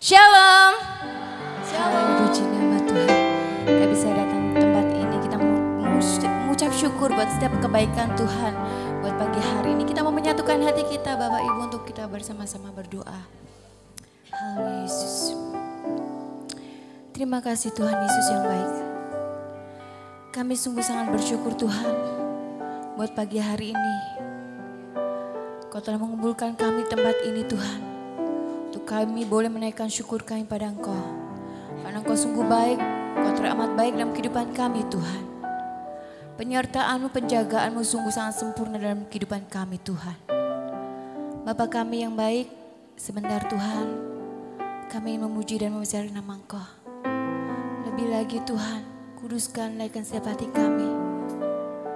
Shalom. Shalom. Puji nama Tuhan. Kita bisa datang ke tempat ini. Kita mengucap syukur buat setiap kebaikan Tuhan. Buat pagi hari ini kita mau menyatukan hati kita Bapak Ibu untuk kita bersama-sama berdoa. Haleluya Yesus. Terima kasih Tuhan Yesus yang baik. Kami sungguh sangat bersyukur Tuhan buat pagi hari ini. Kau telah mengumpulkan kami di tempat ini Tuhan. Untuk kami boleh menaikkan syukur kami pada Engkau. Karena Engkau sungguh baik, Engkau teramat baik dalam kehidupan kami Tuhan. Penyertaan-Mu, penjagaan-Mu sungguh sangat sempurna dalam kehidupan kami Tuhan. Bapa kami yang baik, sebentar Tuhan, kami memuji dan membesarkan nama Engkau. Lebih lagi Tuhan, kuduskan, laikkan setiap hati kami.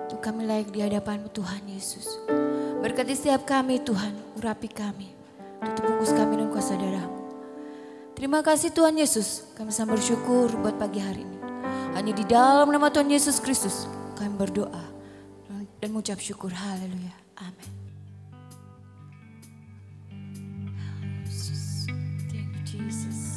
Untuk kami layak di hadapan-Mu Tuhan Yesus. Berkati setiap kami Tuhan, urapi kami. Tutup bungkus kami dengan kuasa darah-Mu. Terima kasih Tuhan Yesus, kami sangat bersyukur buat pagi hari ini. Hanya di dalam nama Tuhan Yesus Kristus kami berdoa dan mengucap syukur. Haleluya. Amin. Thank you Jesus.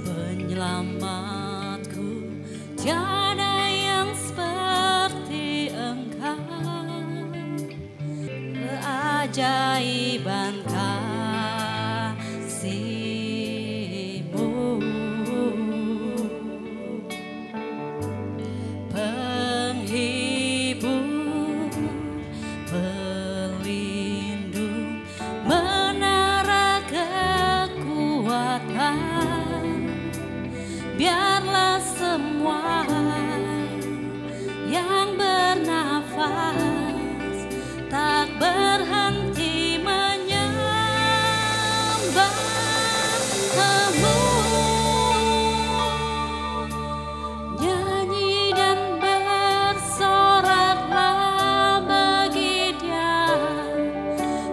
Penyelamatku, tiada yang seperti Engkau. Keajaiban kasih-Mu, penghibur, pelindung, menara kekuatan. Biarlah semua yang bernafas tak berhenti menyembah-Mu. Nyanyi dan bersoraklah bagi Dia,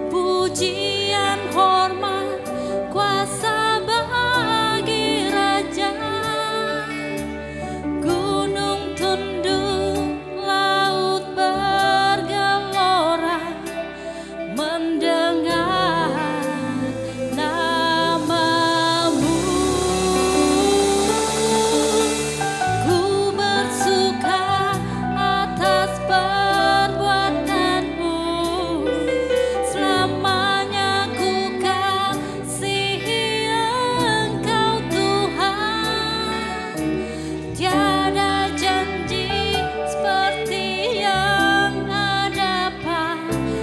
pujian, hormat, kuasa bagi Raja. Seperti yang ada padamu.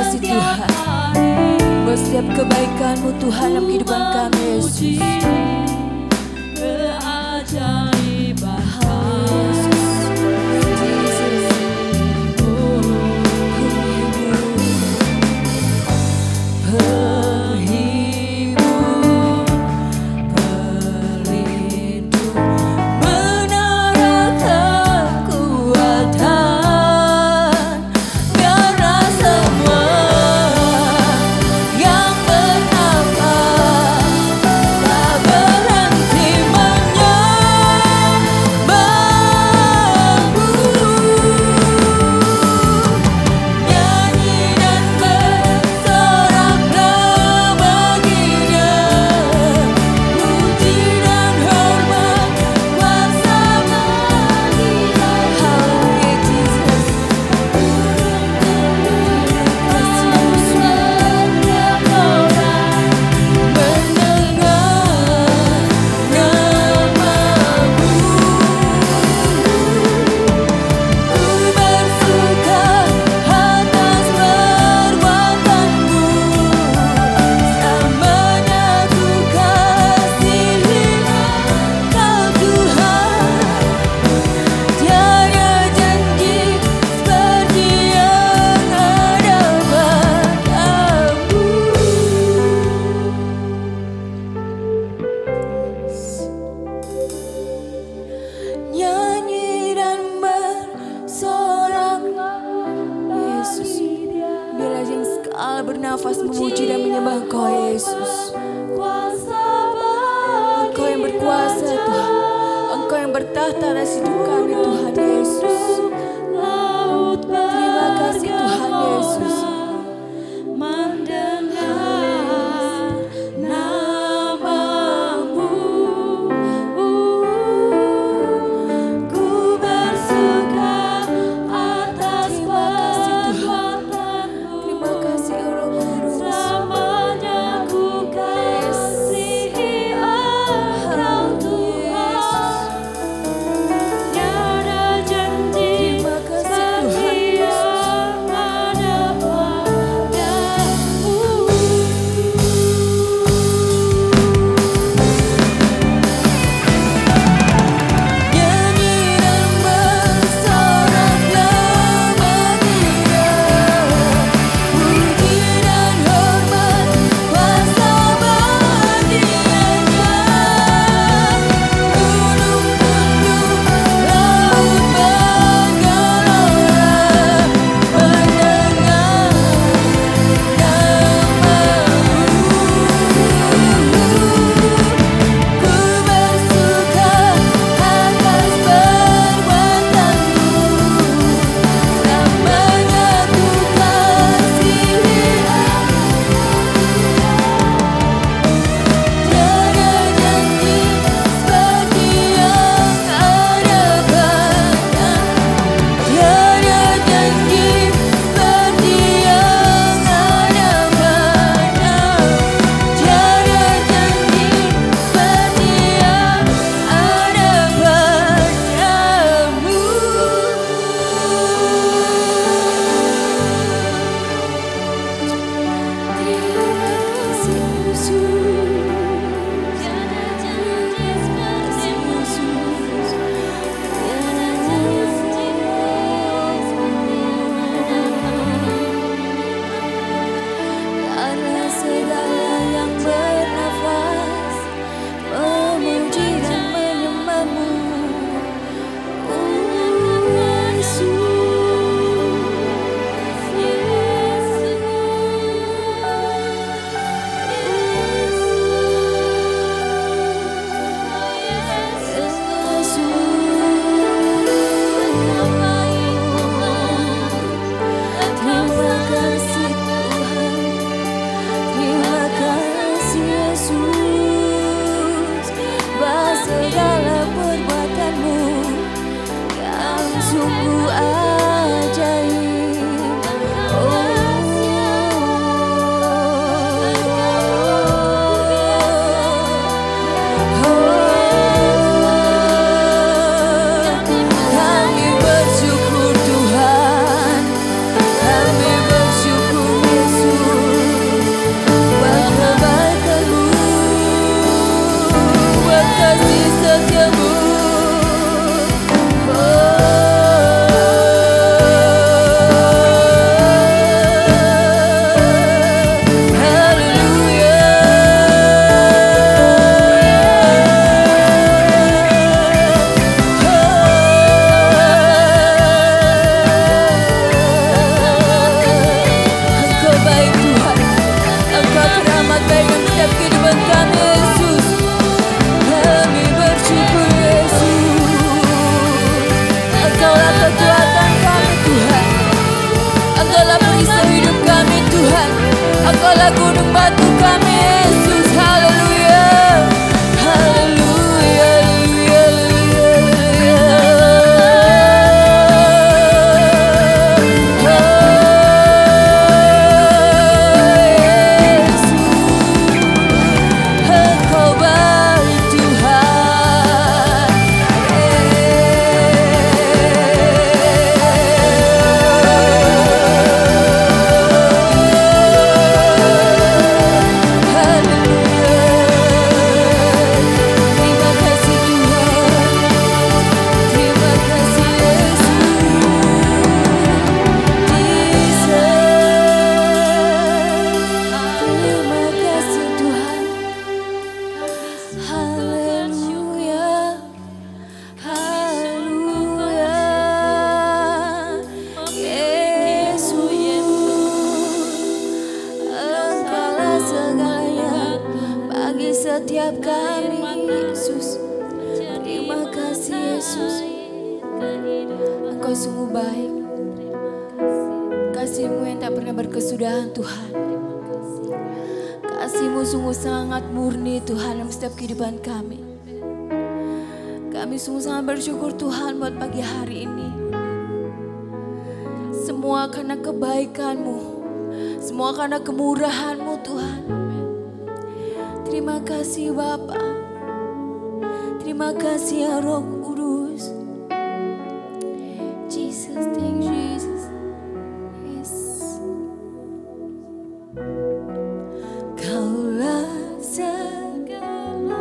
kasih Tuhan buat setiap kebaikan-Mu Tuhan dalam kehidupan kami Yesus. Bernafas memuji dan menyembah Engkau Yesus. Engkau yang berkuasa Tuhan, Engkau yang bertahta atas hidup kami Tuhan Yesus. Terima kasih Tuhan Yesus. Janji Engkaulah gunung batu kami Yesus. Haleluya. Haleluya. Setiap kami Yesus, terima kasih Yesus. Engkau sungguh baik, kasih-Mu yang tak pernah berkesudahan Tuhan. Kasih-Mu sungguh sangat murni Tuhan dalam setiap kehidupan kami. Kami sungguh sangat bersyukur Tuhan buat pagi hari ini. Semua karena kebaikan-Mu, semua karena kemurahan-Mu Tuhan. Terima kasih Bapa, terima kasih ya Roh Kudus. Jesus, thank you Jesus. Yes. Kaulah segalanya,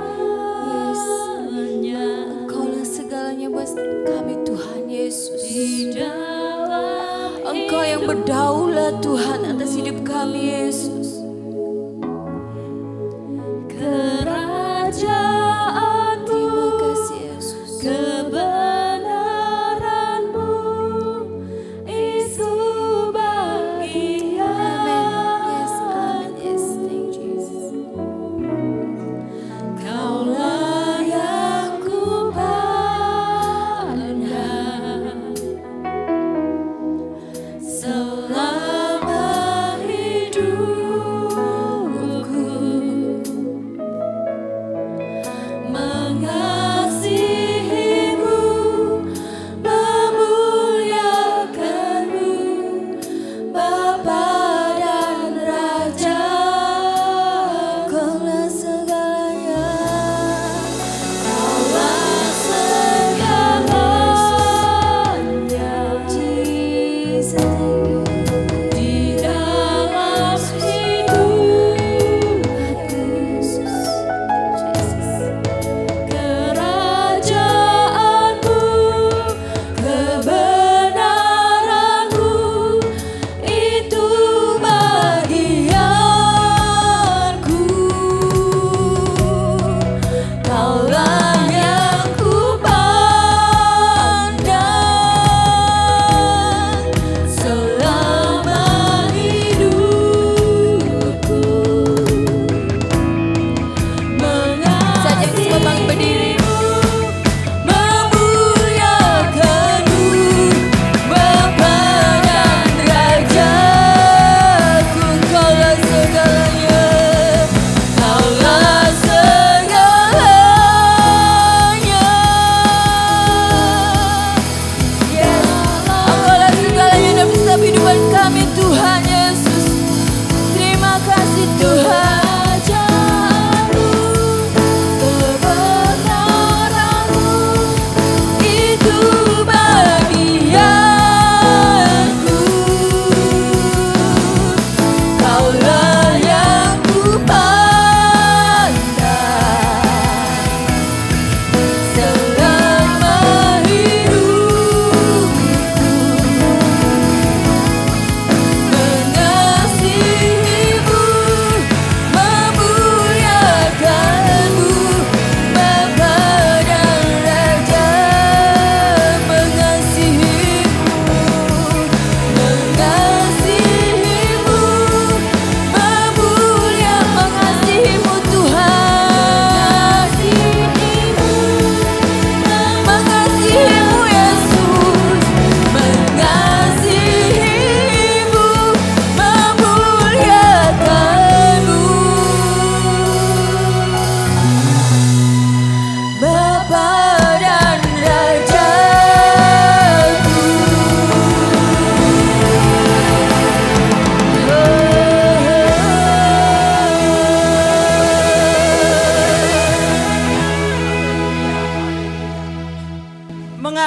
Kaulah segalanya buat kami Tuhan Yesus. Engkau yang berdaulat Tuhan atas hidup kami Yesus.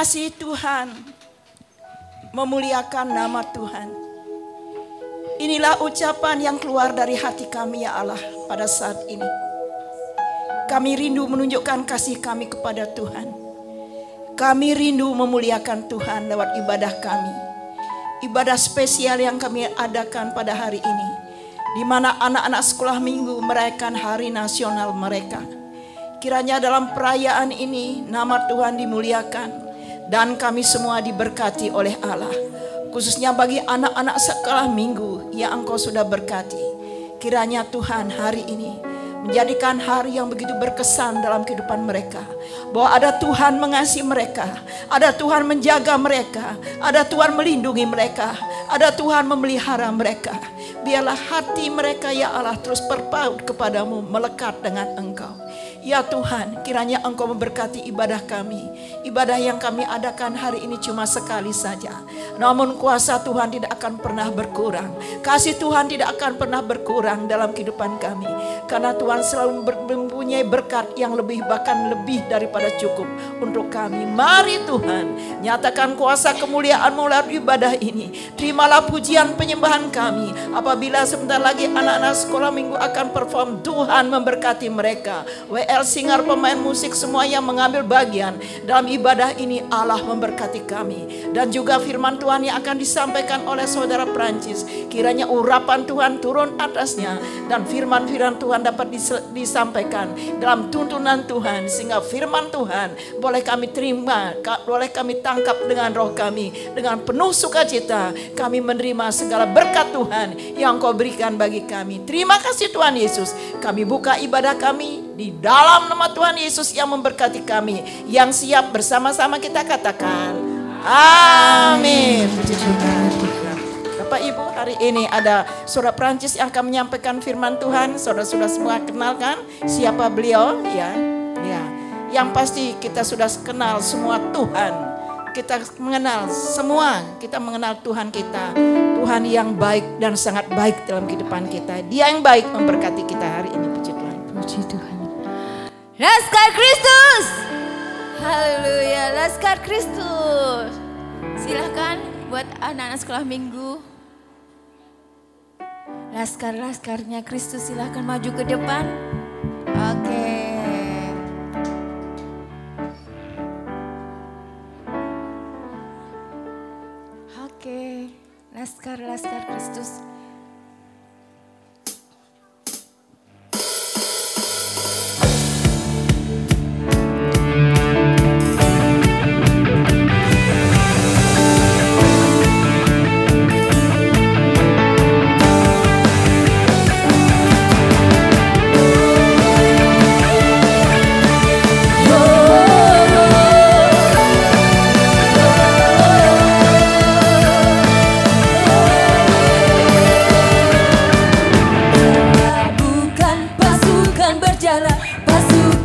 kasih Tuhan, memuliakan nama Tuhan. Inilah ucapan yang keluar dari hati kami ya Allah pada saat ini. Kami rindu menunjukkan kasih kami kepada Tuhan. Kami rindu memuliakan Tuhan lewat ibadah kami. Ibadah spesial yang kami adakan pada hari ini, di mana anak-anak sekolah minggu merayakan hari nasional mereka. Kiranya dalam perayaan ini nama Tuhan dimuliakan dan kami semua diberkati oleh Allah. Khususnya bagi anak-anak sekolah minggu yang Engkau sudah berkati. Kiranya Tuhan hari ini menjadikan hari yang begitu berkesan dalam kehidupan mereka. Bahwa ada Tuhan mengasihi mereka, ada Tuhan menjaga mereka, ada Tuhan melindungi mereka, ada Tuhan memelihara mereka. Biarlah hati mereka ya Allah terus berpaut kepadamu, melekat dengan Engkau. Ya Tuhan, kiranya Engkau memberkati ibadah kami. Ibadah yang kami adakan hari ini cuma sekali saja. Namun kuasa Tuhan tidak akan pernah berkurang. Kasih Tuhan tidak akan pernah berkurang dalam kehidupan kami. Karena Tuhan selalu mempunyai berkat yang lebih, bahkan lebih daripada cukup untuk kami. Mari Tuhan, nyatakan kuasa kemuliaan melalui ibadah ini. Terimalah pujian penyembahan kami. Apabila sebentar lagi anak-anak sekolah minggu akan perform, Tuhan memberkati mereka. Singer, pemain musik, semua yang mengambil bagian dalam ibadah ini, Allah memberkati kami. Dan juga firman Tuhan yang akan disampaikan oleh saudara Prancis, kiranya urapan Tuhan turun atasnya dan firman-firman Tuhan dapat disampaikan dalam tuntunan Tuhan, sehingga firman Tuhan boleh kami terima, boleh kami tangkap dengan roh kami. Dengan penuh sukacita kami menerima segala berkat Tuhan yang Kau berikan bagi kami. Terima kasih Tuhan Yesus. Kami buka ibadah kami di dalam nama Tuhan Yesus yang memberkati kami. Yang siap bersama-sama kita katakan amin. Bapak Ibu, hari ini ada saudara Prancis yang akan menyampaikan firman Tuhan. Saudara sudah semua kenalkan siapa beliau ya. Yang pasti kita sudah kenal semua Tuhan. Kita mengenal semua, kita mengenal Tuhan kita. Tuhan yang baik dan sangat baik dalam kehidupan kita. Dia yang baik memberkati kita hari ini. Puji Tuhan. Puji Tuhan. Laskar Kristus. Haleluya, Laskar Kristus. Silahkan buat anak-anak sekolah minggu. Laskar-laskarnya Kristus silahkan maju ke depan. Oke. Oke, Laskar-laskar Kristus.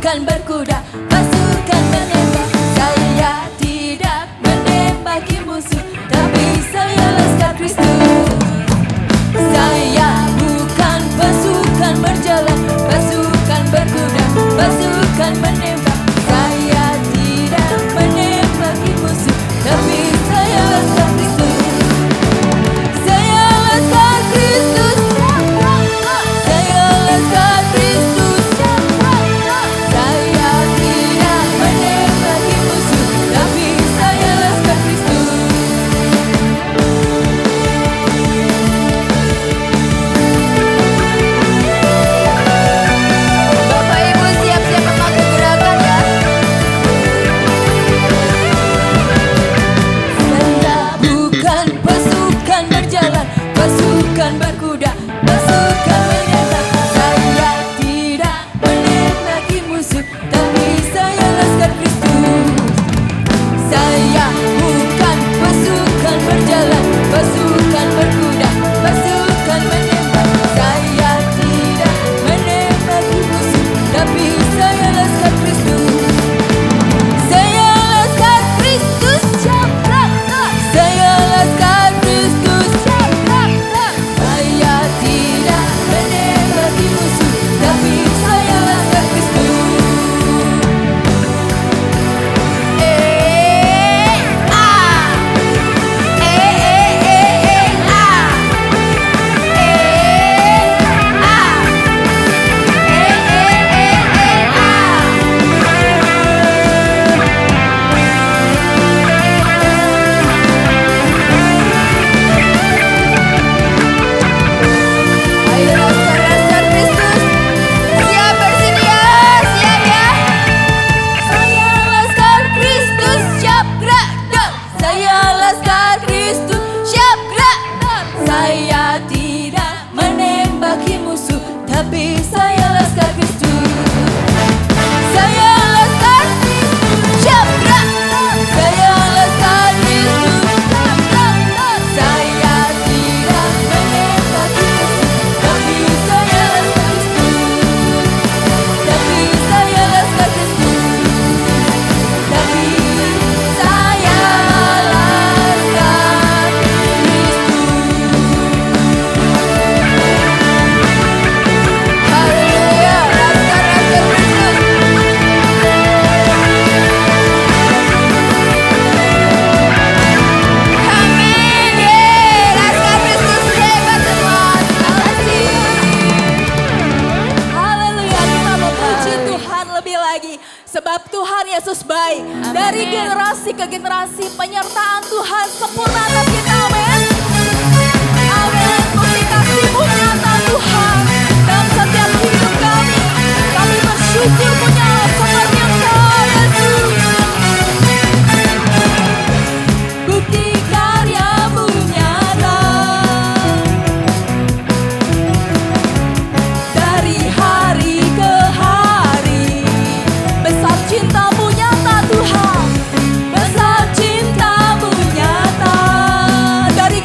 Pasukan berkuda, pasukan menembak. Saya tidak menembaki musuh, tapi saya Laskar Kristus. Saya bukan pasukan berjalan, pasukan berkuda, pasukan menembak. Saya tidak menembaki musuh, tapi saya Laskar Kristus. Saya Laskar Kristus. Saya Laskar Kristus. Saya Sebab Tuhan Yesus baik. Amin. Dari generasi ke generasi penyertaan Tuhan sempurna atas kita. Amin. Amin. Bukti kasih-Mu nyata Tuhan dalam setiap hidup kami. Kami bersyukur punya Allah seperti yang Kau Yesus. Bukti karya-Mu nyata dari hari ke hari. Besar cinta-Mu nyata Tuhan, besar cinta-Mu nyata dari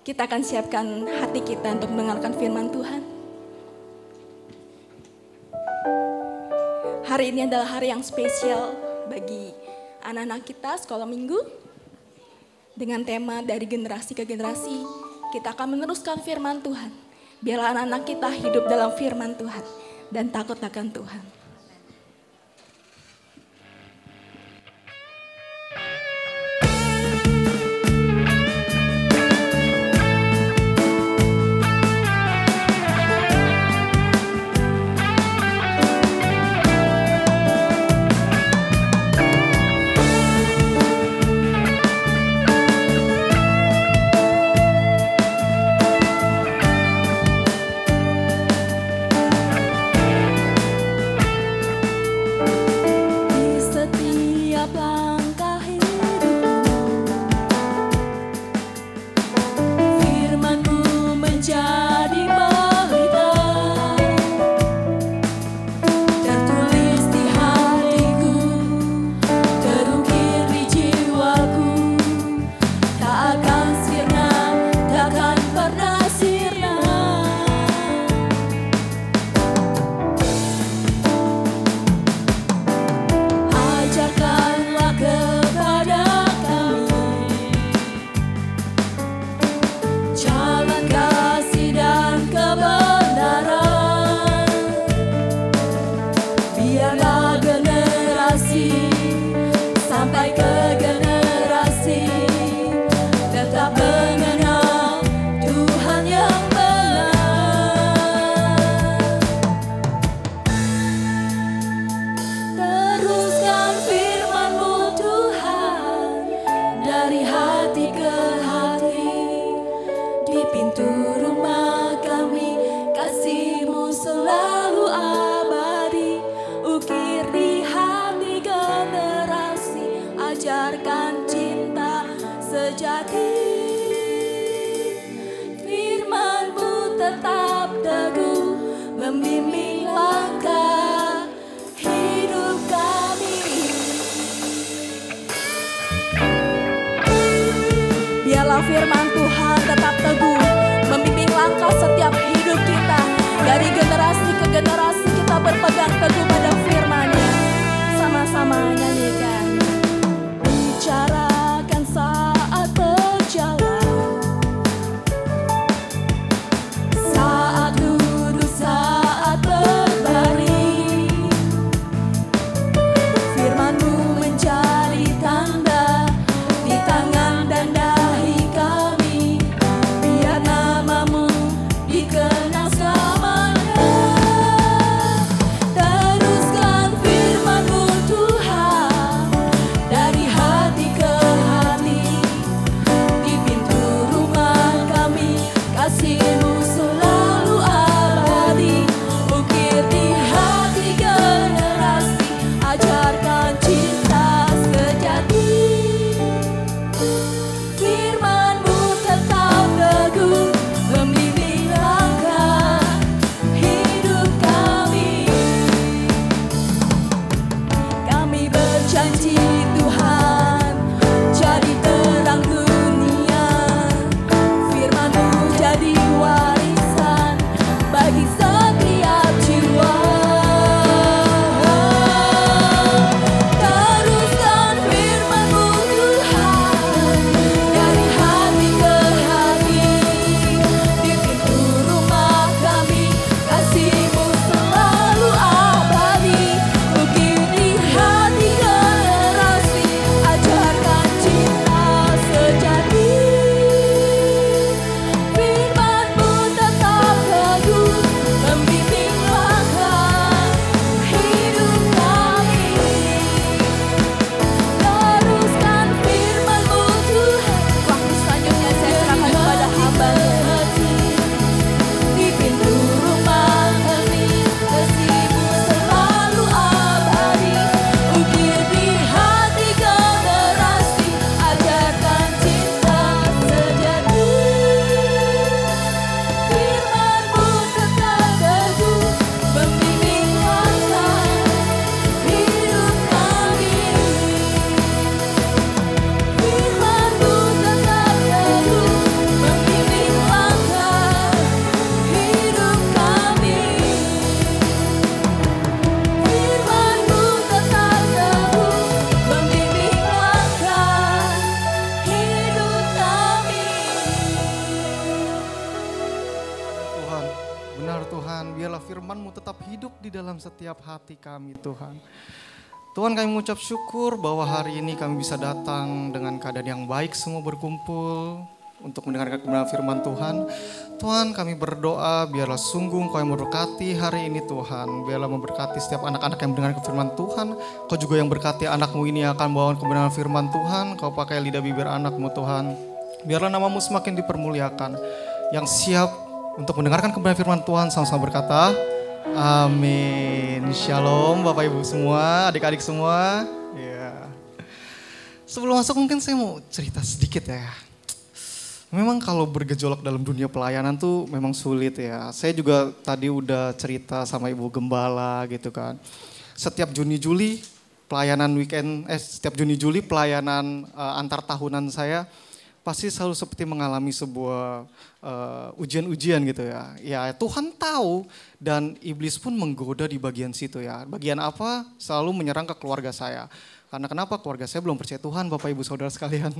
kita akan siapkan hati kita untuk mendengarkan firman Tuhan. Hari ini adalah hari yang spesial bagi anak-anak kita sekolah minggu. Dengan tema dari generasi ke generasi, kita akan meneruskan firman Tuhan. Biarlah anak-anak kita hidup dalam firman Tuhan dan takut akan Tuhan. Firman Tuhan tetap teguh membimbing langkah setiap hidup kita. Dari generasi ke generasi kita berpegang teguh pada firman-Nya. Sama-sama nyanyikan. Bicarakan saat berjalan, saat duduk, saat berbaring. Firman-Mu menjadi tanda di tangan dan dahi kami, biar nama-Mu dikenal selamanya. Teruskan firman-Mu Tuhan, dari hati ke firman-Mu tetap hidup di dalam setiap hati kami Tuhan. Tuhan, kami mengucap syukur bahwa hari ini kami bisa datang dengan keadaan yang baik, semua berkumpul untuk mendengarkan kebenaran firman Tuhan. Tuhan, kami berdoa biarlah sungguh Engkau yang memberkati hari ini Tuhan. Biarlah memberkati setiap anak-anak yang mendengarkan firman Tuhan. Kau juga yang berkati anak-Mu ini yang akan membawa kebenaran firman Tuhan. Kau pakai lidah bibir anak-Mu Tuhan. Biarlah nama-Mu semakin dipermuliakan. Yang siap untuk mendengarkan kebenaran firman Tuhan sama-sama berkata, amin. Shalom Bapak Ibu semua, adik-adik semua. Ya. Sebelum masuk mungkin saya mau cerita sedikit ya. Memang kalau bergejolak dalam dunia pelayanan tuh memang sulit ya. Saya juga tadi udah cerita sama Ibu Gembala gitu kan. Setiap Juni-Juli pelayanan weekend, setiap Juni-Juli pelayanan antar tahunan saya pasti selalu seperti mengalami sebuah ujian-ujian gitu ya. Ya Tuhan tahu dan iblis pun menggoda di bagian situ ya. Bagian apa? Selalu menyerang ke keluarga saya. Karena kenapa? Keluarga saya belum percaya Tuhan, Bapak Ibu Saudara sekalian.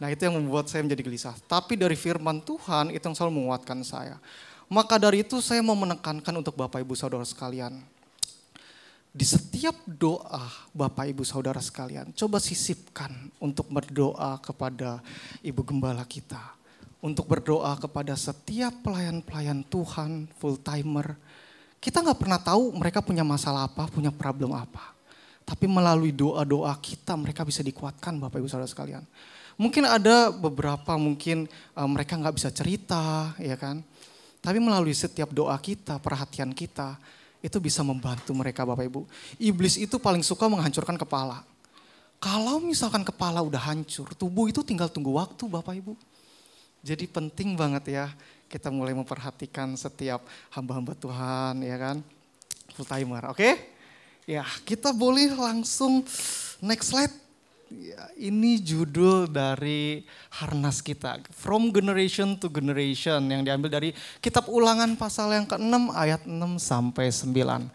Nah itu yang membuat saya menjadi gelisah. Tapi dari firman Tuhan itu yang selalu menguatkan saya. Maka dari itu saya mau menekankan untuk Bapak Ibu Saudara sekalian. Di setiap doa Bapak Ibu Saudara sekalian, coba sisipkan untuk berdoa kepada Ibu Gembala kita. Untuk berdoa kepada setiap pelayan-pelayan Tuhan, full timer. Kita gak pernah tahu mereka punya masalah apa, punya problem apa. Tapi melalui doa-doa kita mereka bisa dikuatkan Bapak Ibu Saudara sekalian. Mungkin ada beberapa mereka gak bisa cerita ya kan. Tapi melalui setiap doa kita, perhatian kita, itu bisa membantu mereka Bapak Ibu. Iblis itu paling suka menghancurkan kepala. Kalau misalkan kepala udah hancur, tubuh itu tinggal tunggu waktu Bapak Ibu. Jadi penting banget ya kita mulai memperhatikan setiap hamba-hamba Tuhan ya kan. Full timer, oke? Ya, kita boleh langsung next slide. Ya, ini judul dari harnas kita. From Generation to Generation yang diambil dari kitab Ulangan pasal yang ke-6 ayat 6 sampai 9.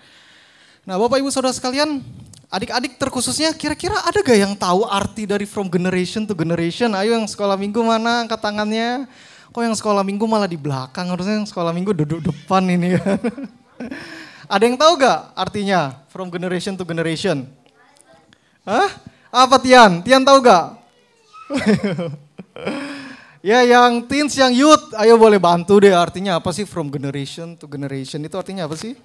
Nah, Bapak Ibu Saudara sekalian, adik-adik terkhususnya kira-kira ada gak yang tahu arti dari from generation to generation? Ayo yang sekolah minggu mana angkat tangannya? Kok yang sekolah minggu malah di belakang? Harusnya yang sekolah minggu duduk depan ini kan. Ada yang tahu gak artinya from generation to generation? Hah? Apa Tian? Tian tahu gak? Ya yang teens, yang youth, ayo boleh bantu deh artinya apa sih from generation to generation itu artinya apa sih?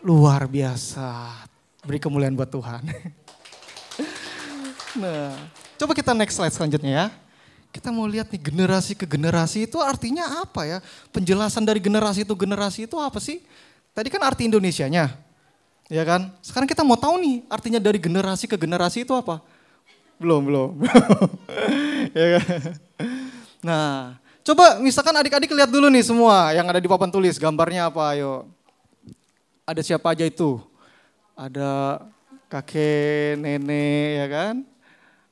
Luar biasa, beri kemuliaan buat Tuhan. Nah, coba kita next slide selanjutnya ya. Kita mau lihat nih generasi ke generasi itu artinya apa ya? Penjelasan dari generasi itu apa sih? Tadi kan arti Indonesianya, ya kan? Sekarang kita mau tahu nih artinya dari generasi ke generasi itu apa? Belum. Ya kan? Nah, coba misalkan adik-adik lihat dulu nih semua yang ada di papan tulis. Gambarnya apa? Ayo. Ada siapa aja itu? Ada kakek, nenek, ya kan?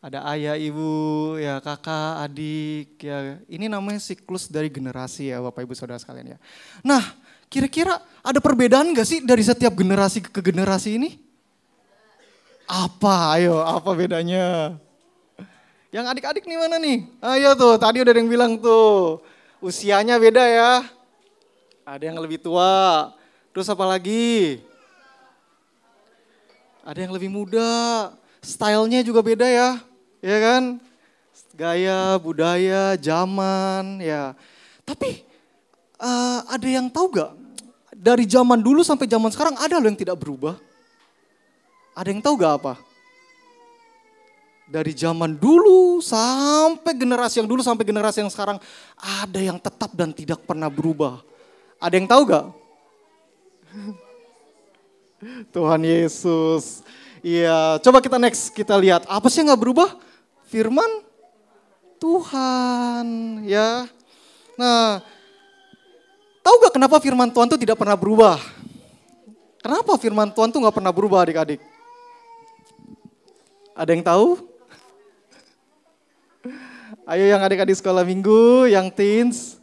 Ada ayah, ibu, ya kakak, adik, ya ini namanya siklus dari generasi ya Bapak Ibu Saudara sekalian ya. Nah kira-kira ada perbedaan gak sih dari setiap generasi ke generasi ini? Apa? Ayo apa bedanya? Yang adik-adik nih mana nih? Ayo tuh tadi udah ada yang bilang tuh usianya beda ya. Ada yang lebih tua, terus apa lagi? Ada yang lebih muda, stylenya juga beda ya. Ya kan, gaya, budaya, zaman, ya. Tapi ada yang tahu gak? Dari zaman dulu sampai zaman sekarang ada loh yang tidak berubah. Ada yang tahu gak apa? Dari zaman dulu sampai generasi yang dulu sampai generasi yang sekarang ada yang tetap dan tidak pernah berubah. Ada yang tahu gak? Tuhan Yesus. Iya, coba kita next kita lihat apa sih yang gak berubah? Firman Tuhan ya. Nah, tahu gak kenapa firman Tuhan itu tidak pernah berubah? Kenapa firman Tuhan itu gak pernah berubah adik-adik? Ada yang tahu? Ayo yang adik-adik sekolah minggu, yang teens.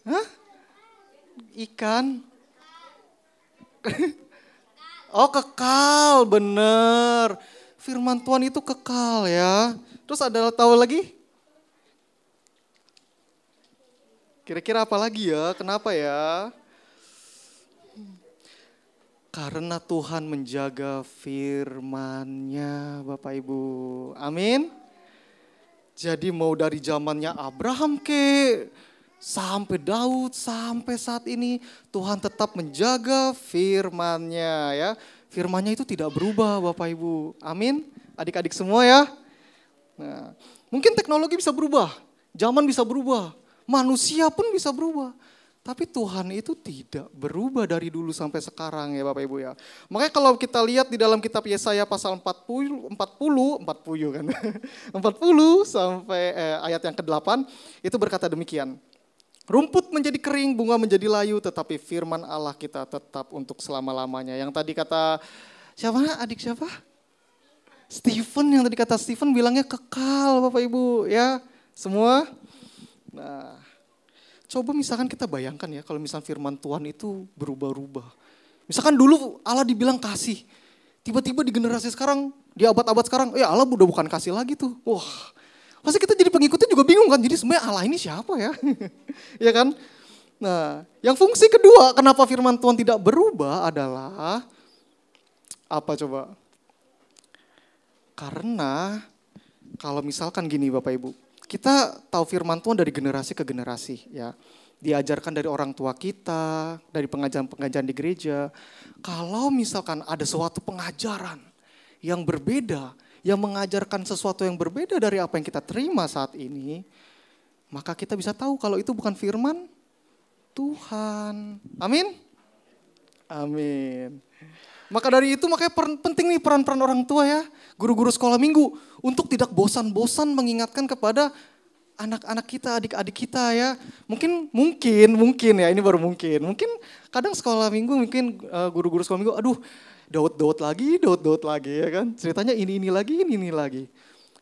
Hah? Ikan? Oh kekal, bener. Firman Tuhan itu kekal ya. Terus ada tahu lagi? Kira-kira apa lagi ya? Kenapa ya? Karena Tuhan menjaga firman-Nya, Bapak Ibu. Amin. Jadi mau dari zamannya Abraham sampai Daud, sampai saat ini Tuhan tetap menjaga firman-Nya ya. Firman-Nya itu tidak berubah, Bapak Ibu. Amin. Adik-adik semua ya. Nah, mungkin teknologi bisa berubah, zaman bisa berubah, manusia pun bisa berubah. Tapi Tuhan itu tidak berubah dari dulu sampai sekarang ya Bapak Ibu ya. Makanya kalau kita lihat di dalam kitab Yesaya pasal 40 kan. 40 sampai ayat yang ke-8 itu berkata demikian. Rumput menjadi kering, bunga menjadi layu, tetapi firman Allah kita tetap untuk selama-lamanya. Yang tadi kata adik siapa? Stephen, yang tadi kata Stephen bilangnya kekal Bapak Ibu ya. Semua. Nah, coba misalkan kita bayangkan ya kalau misalkan firman Tuhan itu berubah-ubah. Misalkan dulu Allah dibilang kasih. Tiba-tiba di generasi sekarang, di abad-abad sekarang, ya Allah udah bukan kasih lagi tuh. Wah, pasti kita jadi pengikutnya juga bingung kan. Jadi sebenarnya Allah ini siapa ya? Ya kan? Nah, yang fungsi kedua kenapa firman Tuhan tidak berubah adalah apa coba? Karena kalau misalkan gini Bapak Ibu. Kita tahu firman Tuhan dari generasi ke generasi ya. Diajarkan dari orang tua kita, dari pengajaran-pengajaran di gereja. Kalau misalkan ada suatu pengajaran yang berbeda, yang mengajarkan sesuatu yang berbeda dari apa yang kita terima saat ini, maka kita bisa tahu kalau itu bukan firman Tuhan. Amin? Amin. Maka dari itu makanya penting nih peran-peran orang tua ya, guru-guru sekolah minggu untuk tidak bosan-bosan mengingatkan kepada anak-anak kita, adik-adik kita ya. Mungkin ya, ini baru mungkin. Mungkin kadang sekolah minggu mungkin guru-guru sekolah minggu aduh Daud lagi ya kan. Ceritanya ini lagi.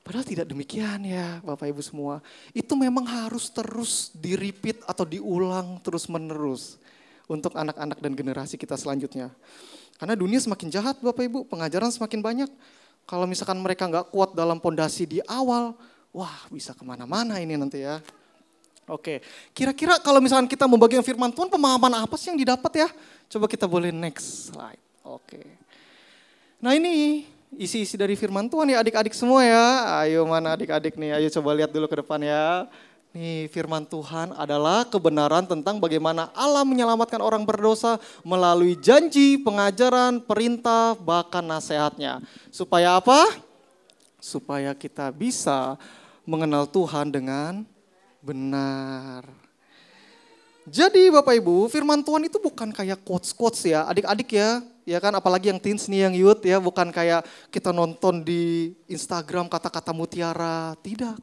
Padahal tidak demikian ya Bapak Ibu semua. Itu memang harus terus di-repeat atau diulang terus-menerus untuk anak-anak dan generasi kita selanjutnya. Karena dunia semakin jahat Bapak Ibu, pengajaran semakin banyak. Kalau misalkan mereka nggak kuat dalam pondasi di awal, wah bisa kemana-mana ini nanti ya. Oke, kira-kira kalau misalkan kita membagikan firman Tuhan, pemahaman apa sih yang didapat ya? Coba kita boleh next slide. Oke. Nah ini isi-isi dari firman Tuhan ya adik-adik semua ya. Ayo mana adik-adik nih, ayo coba lihat dulu ke depan ya. Nih firman Tuhan adalah kebenaran tentang bagaimana Allah menyelamatkan orang berdosa melalui janji, pengajaran, perintah, bahkan nasihatnya. Supaya apa? Supaya kita bisa mengenal Tuhan dengan benar. Jadi Bapak Ibu, firman Tuhan itu bukan kayak quotes-quotes ya, adik-adik ya. Ya kan, apalagi yang teens nih, yang youth ya, bukan kayak kita nonton di Instagram kata-kata mutiara, tidak.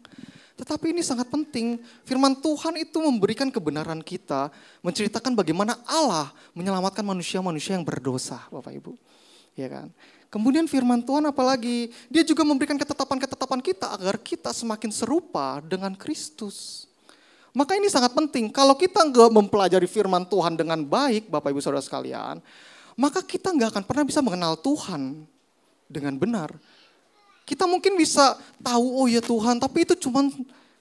Tetapi ini sangat penting, firman Tuhan itu memberikan kebenaran kita, menceritakan bagaimana Allah menyelamatkan manusia-manusia yang berdosa, Bapak Ibu. Ya kan? Kemudian firman Tuhan apalagi, dia juga memberikan ketetapan-ketetapan kita agar kita semakin serupa dengan Kristus. Maka ini sangat penting, kalau kita nggak mempelajari firman Tuhan dengan baik, Bapak Ibu Saudara sekalian, maka kita nggak akan pernah bisa mengenal Tuhan dengan benar. Kita mungkin bisa tahu, oh ya Tuhan, tapi itu cuman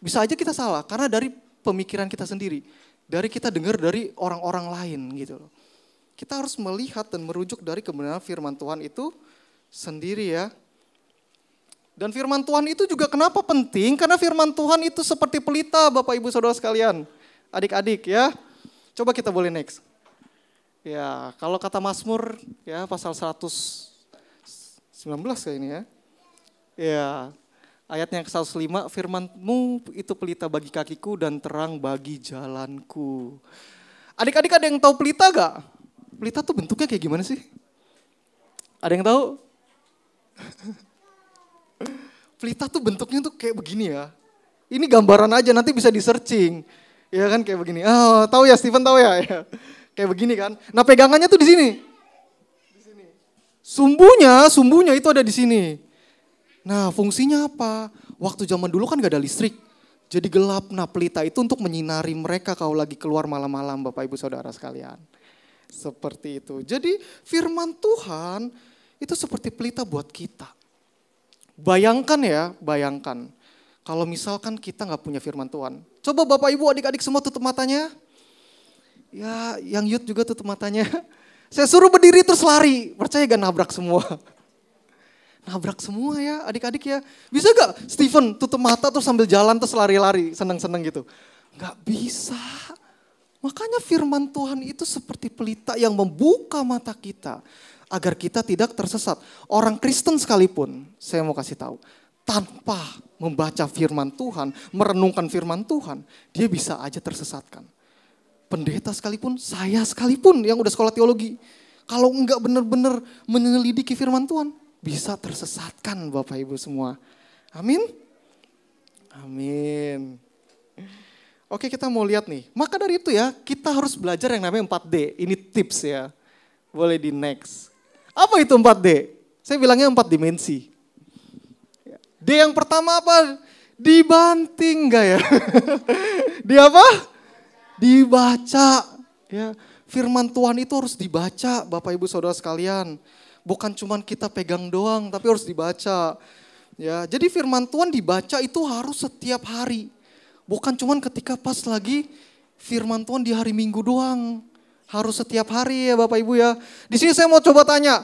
bisa aja kita salah. Karena dari pemikiran kita sendiri. Dari kita dengar dari orang-orang lain gitu loh. Kita harus melihat dan merujuk dari kebenaran firman Tuhan itu sendiri ya. Dan firman Tuhan itu juga kenapa penting? Karena firman Tuhan itu seperti pelita Bapak Ibu Saudara sekalian. Adik-adik ya. Coba kita boleh next. Ya, kalau kata Mazmur ya pasal 119 kayak ini ya. Ya, ayatnya ke-105, firman-Mu itu pelita bagi kakiku dan terang bagi jalanku. Adik-adik ada yang tahu pelita gak? Pelita tuh bentuknya kayak gimana sih? Ada yang tahu? Pelita tuh bentuknya tuh kayak begini ya. Ini gambaran aja, nanti bisa di-searching. Ya kan kayak begini. Oh, tahu ya, Stephen tahu ya? Kayak begini kan. Nah pegangannya tuh di sini. Sumbunya itu ada di sini. Nah fungsinya apa? Waktu zaman dulu kan gak ada listrik. Jadi gelap. Nah pelita itu untuk menyinari mereka kalau lagi keluar malam-malam Bapak Ibu Saudara sekalian. Seperti itu. Jadi firman Tuhan itu seperti pelita buat kita. Bayangkan ya, bayangkan. Kalau misalkan kita nggak punya firman Tuhan. Coba Bapak Ibu adik-adik semua tutup matanya. Ya yang youth juga tutup matanya. Saya suruh berdiri terus lari. Percaya gak nabrak semua? Nabrak semua ya adik-adik ya. Bisa gak Stephen tutup mata terus sambil jalan terus lari-lari seneng-seneng gitu? Gak bisa. Makanya firman Tuhan itu seperti pelita yang membuka mata kita. Agar kita tidak tersesat. Orang Kristen sekalipun saya mau kasih tahu. Tanpa membaca firman Tuhan, merenungkan firman Tuhan, dia bisa aja tersesatkan. Pendeta sekalipun, saya sekalipun yang udah sekolah teologi. Kalau enggak benar-benar menyelidiki firman Tuhan, bisa tersesatkan Bapak Ibu semua. Amin. Amin. Oke kita mau lihat nih. Maka dari itu ya, kita harus belajar yang namanya 4D. Ini tips ya. Boleh di next. Apa itu 4D? Saya bilangnya 4 dimensi. D yang pertama apa? Dibanting enggak ya? Di apa? Dibaca. Ya, firman Tuhan itu harus dibaca Bapak Ibu Saudara sekalian. Bukan cuma kita pegang doang tapi harus dibaca. Ya, jadi firman Tuhan dibaca itu harus setiap hari. Bukan cuma ketika pas lagi firman Tuhan di hari Minggu doang. Harus setiap hari ya Bapak Ibu ya. Di sini saya mau coba tanya.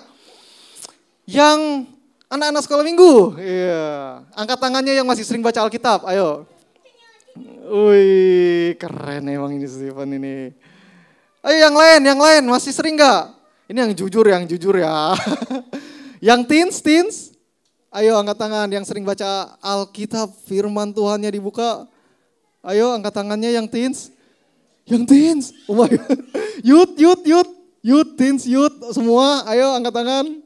Yang anak-anak sekolah minggu, iya. Angkat tangannya yang masih sering baca Alkitab, ayo. Wih, keren emang ini Stephen ini. Ayo yang lain, masih sering gak? Ini yang jujur ya. Yang teens, ayo angkat tangan yang sering baca Alkitab, firman Tuhannya dibuka. Ayo angkat tangannya yang teens. Yang teens, oh my God. Youth, teens, semua, ayo angkat tangan.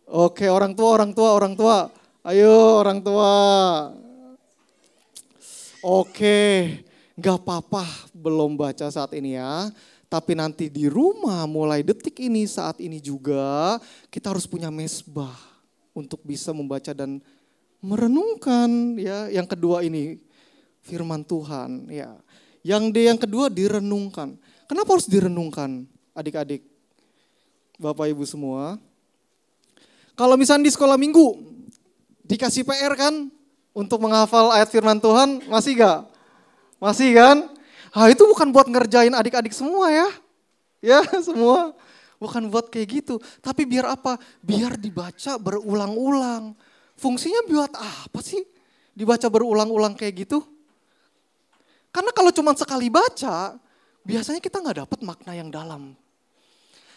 Oke, orang tua. Ayo orang tua. Oke, gak apa-apa belum baca saat ini ya. Tapi nanti di rumah mulai detik ini saat ini juga kita harus punya mesbah untuk bisa membaca dan merenungkan ya. Yang kedua ini firman Tuhan ya. Yang D yang kedua direnungkan. Kenapa harus direnungkan adik-adik? Bapak Ibu semua. Kalau misalnya di sekolah minggu dikasih PR kan untuk menghafal ayat firman Tuhan, masih gak? Masih kan? Itu bukan buat ngerjain adik-adik semua ya. Ya semua. Bukan buat kayak gitu. Tapi biar apa? Biar dibaca berulang-ulang. Fungsinya buat apa sih? Dibaca berulang-ulang kayak gitu? Karena kalau cuma sekali baca, biasanya kita gak dapat makna yang dalam.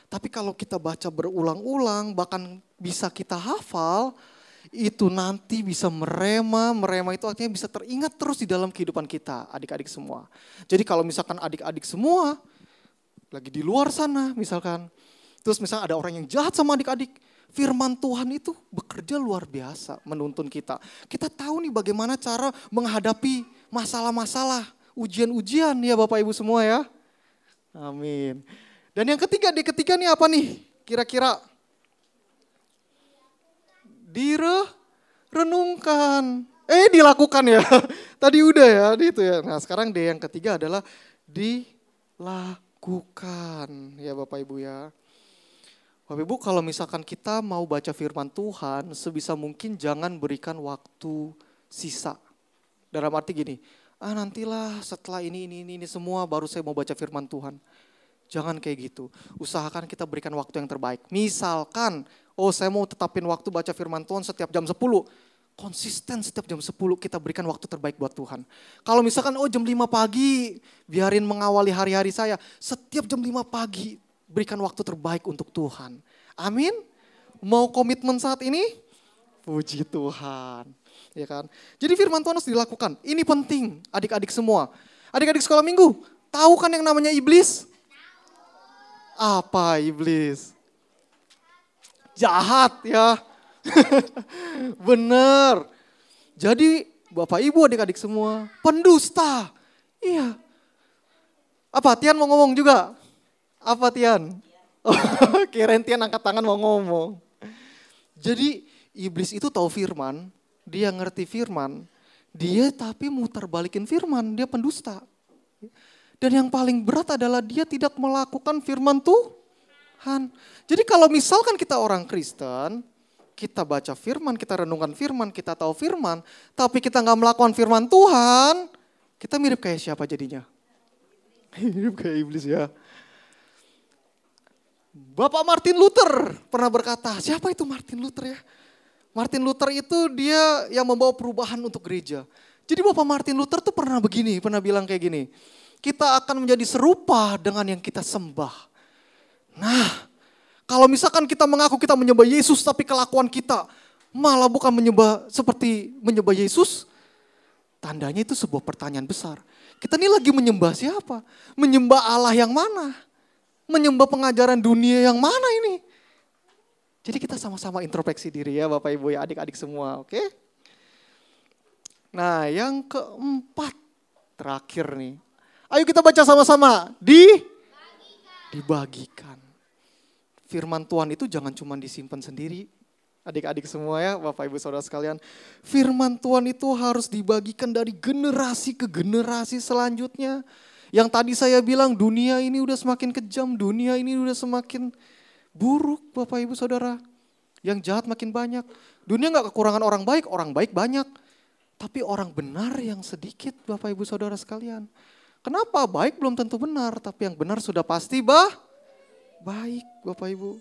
Tapi kalau kita baca berulang-ulang, bahkan bisa kita hafal, itu nanti bisa merema itu artinya bisa teringat terus di dalam kehidupan kita, adik-adik semua. Jadi kalau misalkan adik-adik semua lagi di luar sana misalkan, terus misalnya ada orang yang jahat sama adik-adik, firman Tuhan itu bekerja luar biasa menuntun kita. Kita tahu nih bagaimana cara menghadapi masalah-masalah, ujian-ujian ya Bapak Ibu semua ya. Amin. Dan yang ketiga, D3 nih apa nih kira-kira? Direnungkan. Dilakukan ya. Tadi udah ya, itu ya. Nah sekarang D yang ketiga adalah dilakukan. Ya Bapak Ibu ya. Bapak Ibu kalau misalkan kita mau baca firman Tuhan, sebisa mungkin jangan berikan waktu sisa. Dalam arti gini, nantilah setelah ini semua baru saya mau baca firman Tuhan. Jangan kayak gitu. Usahakan kita berikan waktu yang terbaik. Misalkan, saya mau tetapin waktu baca firman Tuhan setiap jam 10. Konsisten setiap jam 10 kita berikan waktu terbaik buat Tuhan. Kalau misalkan jam 5 pagi, biarin mengawali hari-hari saya. Setiap jam 5 pagi, berikan waktu terbaik untuk Tuhan. Amin. Mau komitmen saat ini? Puji Tuhan. Ya kan? Jadi firman Tuhan harus dilakukan. Ini penting adik-adik semua. Adik-adik sekolah minggu, tahu kan yang namanya iblis? Apa iblis? Jahat ya. Bener. Jadi Bapak Ibu adik-adik semua, pendusta. Iya. Apa Tian mau ngomong juga? Apa Tian? Kirain Tian angkat tangan mau ngomong. Jadi iblis itu tahu firman, dia ngerti firman, dia tapi muter balikin firman, dia pendusta. Dan yang paling berat adalah dia tidak melakukan firman Tuhan. Jadi kalau misalkan kita orang Kristen, kita baca firman, kita renungkan firman, kita tahu firman, tapi kita nggak melakukan firman Tuhan, kita mirip kayak siapa jadinya? Mirip kayak iblis ya. Bapak Martin Luther pernah berkata, siapa itu Martin Luther ya? Martin Luther itu dia yang membawa perubahan untuk gereja. Jadi Bapak Martin Luther tuh pernah bilang kayak gini, kita akan menjadi serupa dengan yang kita sembah. Nah, kalau misalkan kita mengaku kita menyembah Yesus tapi kelakuan kita malah bukan seperti menyembah Yesus, tandanya itu sebuah pertanyaan besar. Kita ini lagi menyembah siapa? Menyembah Allah yang mana? Menyembah pengajaran dunia yang mana ini? Jadi kita sama-sama introspeksi diri ya Bapak Ibu ya, adik-adik semua, oke? Nah, yang keempat terakhir nih. Ayo kita baca sama-sama. Dibagikan. Firman Tuhan itu jangan cuma disimpan sendiri. Adik-adik semua ya, Bapak Ibu Saudara sekalian. Firman Tuhan itu harus dibagikan dari generasi ke generasi selanjutnya. Yang tadi saya bilang dunia ini udah semakin kejam, dunia ini udah semakin buruk Bapak Ibu Saudara. Yang jahat makin banyak. Dunia gak kekurangan orang baik banyak. Tapi orang benar yang sedikit Bapak Ibu Saudara sekalian. Kenapa? Baik belum tentu benar, tapi yang benar sudah pasti baik Bapak Ibu.